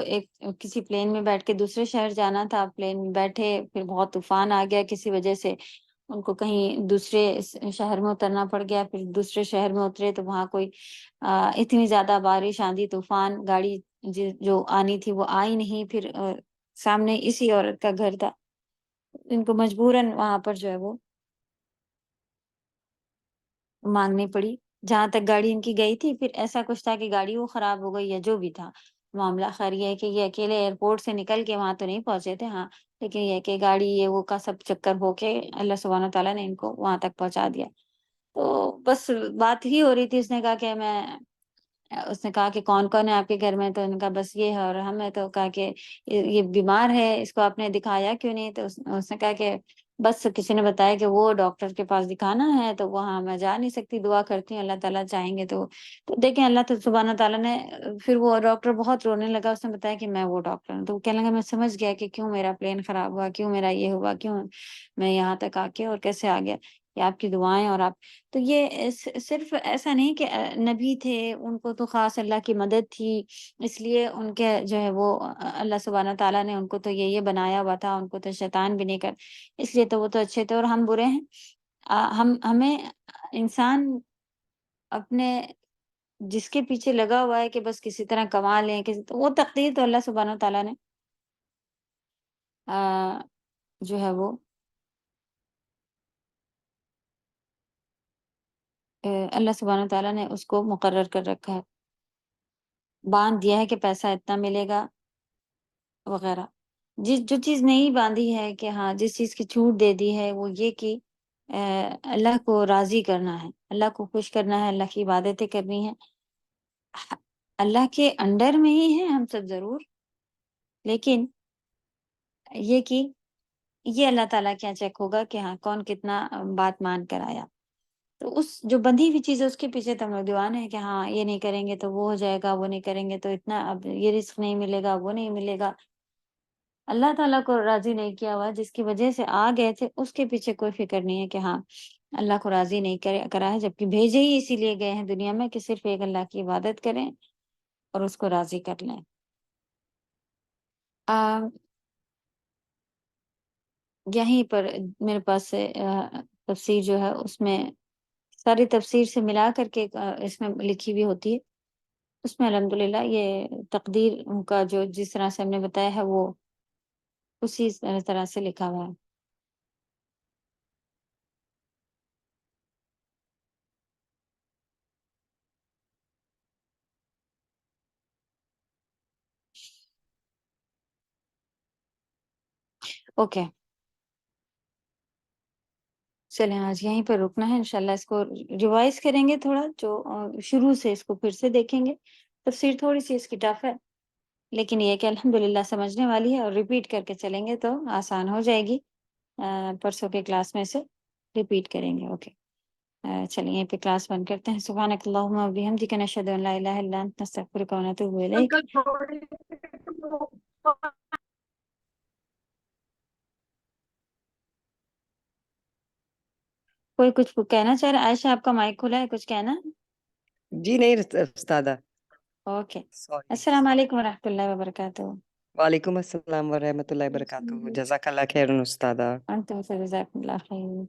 کسی پلین میں بیٹھ کے دوسرے شہر جانا تھا، پلین میں بیٹھے، پھر بہت طوفان آ گیا کسی وجہ سے، ان کو کہیں دوسرے شہر میں اترنا پڑ گیا، پھر دوسرے شہر میں اترے تو وہاں کوئی اتنی زیادہ بارش، آندھی طوفان، گاڑی جو آنی تھی وہ آئی نہیں، پھر سامنے اسی عورت کا گھر تھا، ان کو مجبوراً وہاں پر جو ہے وہ مانگنی پڑی جہاں تک گاڑی ان کی گئی تھی۔ پھر ایسا کچھ تھا کہ گاڑی وہ خراب ہو گئی یا جو بھی تھا معاملہ، خیر یہ ہے کہ یہ اکیلے ایئرپورٹ سے نکل کے وہاں تو نہیں پہنچے تھے، ہاں، لیکن یہ کہ گاڑی یہ وہ کا سب چکر ہو کے اللہ سبحانہ تعالیٰ نے ان کو وہاں تک پہنچا دیا۔ تو بس بات ہی ہو رہی تھی، اس نے کہا کہ میں اس نے کہا کہ کون کون ہے آپ کے گھر میں؟ تو ان کا بس یہ ہے اور ہم ہے. تو کہا کہ یہ بیمار ہے، اس کو آپ نے دکھایا کیوں نہیں؟ تو اس نے کہا کہ بس کسی نے بتایا کہ وہ ڈاکٹر کے پاس دکھانا ہے، تو وہاں میں جا نہیں سکتی، دعا کرتی ہوں اللہ تعالیٰ چاہیں گے تو دیکھیں اللہ سبحانہ تعالیٰ نے. پھر وہ ڈاکٹر بہت رونے لگا، اس نے بتایا کہ میں وہ ڈاکٹر ہوں. تو وہ کہنے لگا میں سمجھ گیا کہ کیوں میرا پلین خراب ہوا، کیوں میرا یہ ہوا، کیوں میں یہاں تک آ کے اور کیسے آ گیا، یہ آپ کی دعائیں. اور آپ تو یہ صرف ایسا نہیں کہ نبی تھے، ان کو تو خاص اللہ کی مدد تھی، اس لیے ان کے جو ہے وہ اللہ سبحانہ تعالیٰ نے ان کو تو یہ بنایا ہوا تھا، ان کو تو شیطان بھی نہیں کر، اس لیے تو وہ تو اچھے تھے اور ہم برے ہیں. ہمیں انسان اپنے جس کے پیچھے لگا ہوا ہے کہ بس کسی طرح کما لیں، وہ تقدیر تو اللہ سبحانہ تعالیٰ نے جو ہے وہ اللہ سبحانہ تعالیٰ نے اس کو مقرر کر رکھا ہے، باندھ دیا ہے کہ پیسہ اتنا ملے گا وغیرہ. جو چیز نہیں باندھی ہے کہ ہاں جس چیز کی چھوٹ دے دی ہے وہ یہ کہ اللہ کو راضی کرنا ہے، اللہ کو خوش کرنا ہے، اللہ کی عبادتیں کرنی ہیں. اللہ کے انڈر میں ہی ہیں ہم سب ضرور، لیکن یہ کہ یہ اللہ تعالیٰ کیا چیک ہوگا کہ ہاں کون کتنا بات مان کر آیا. تو اس جو بندھی ہوئی چیز ہے اس کے پیچھے تو ہم لوگ دیوانے ہیں کہ ہاں یہ نہیں کریں گے تو وہ ہو جائے گا، وہ نہیں کریں گے تو اتنا اب یہ رزق نہیں ملے گا، وہ نہیں ملے گا. اللہ تعالیٰ کو راضی نہیں کیا ہوا، جس کی وجہ سے آ گئے تھے اس کے پیچھے کوئی فکر نہیں ہے کہ ہاں اللہ کو راضی نہیں کرا ہے، جبکہ بھیجے ہی اسی لیے گئے ہیں دنیا میں کہ صرف ایک اللہ کی عبادت کریں اور اس کو راضی کر لیں. یہیں پر میرے پاس تفسیر جو ہے اس میں ساری تفسیر سے ملا کر کے اس میں لکھی ہوئی ہوتی ہے، اس میں الحمدللہ یہ تقدیر کا جو جس طرح سے ہم نے بتایا ہے وہ اسی طرح سے لکھا ہوا ہے. اوکے چلیں آج یہیں پر رکنا ہے، انشاءاللہ اس کو ریوائز کریں گے تھوڑا، جو شروع سے اس کو پھر سے دیکھیں گے. تفسیر تھوڑی سی اس کی ٹف ہے لیکن یہ کہ الحمدللہ سمجھنے والی ہے، اور ریپیٹ کر کے چلیں گے تو آسان ہو جائے گی. پرسوں کے کلاس میں سے ریپیٹ کریں گے. اوکے چلیے یہیں پہ کلاس بند کرتے ہیں. سبحانک اللہم و بحمدک نشہد ان لا الہ الا انت نستغفرک و نتوب الیک. کوئی کچھ کہنا چاہ رہا ہے؟ عائشہ آپ کا مائک کھلا ہے، کچھ کہنا؟ جی نہیں استاذہ. Okay sorry. السلام علیکم ورحمۃ اللہ وبرکاتہ. وعلیکم السلام ورحمۃ اللہ وبرکاتہ. جزاک اللہ خیر استاذہ. انتم جزاکم اللہ خیر.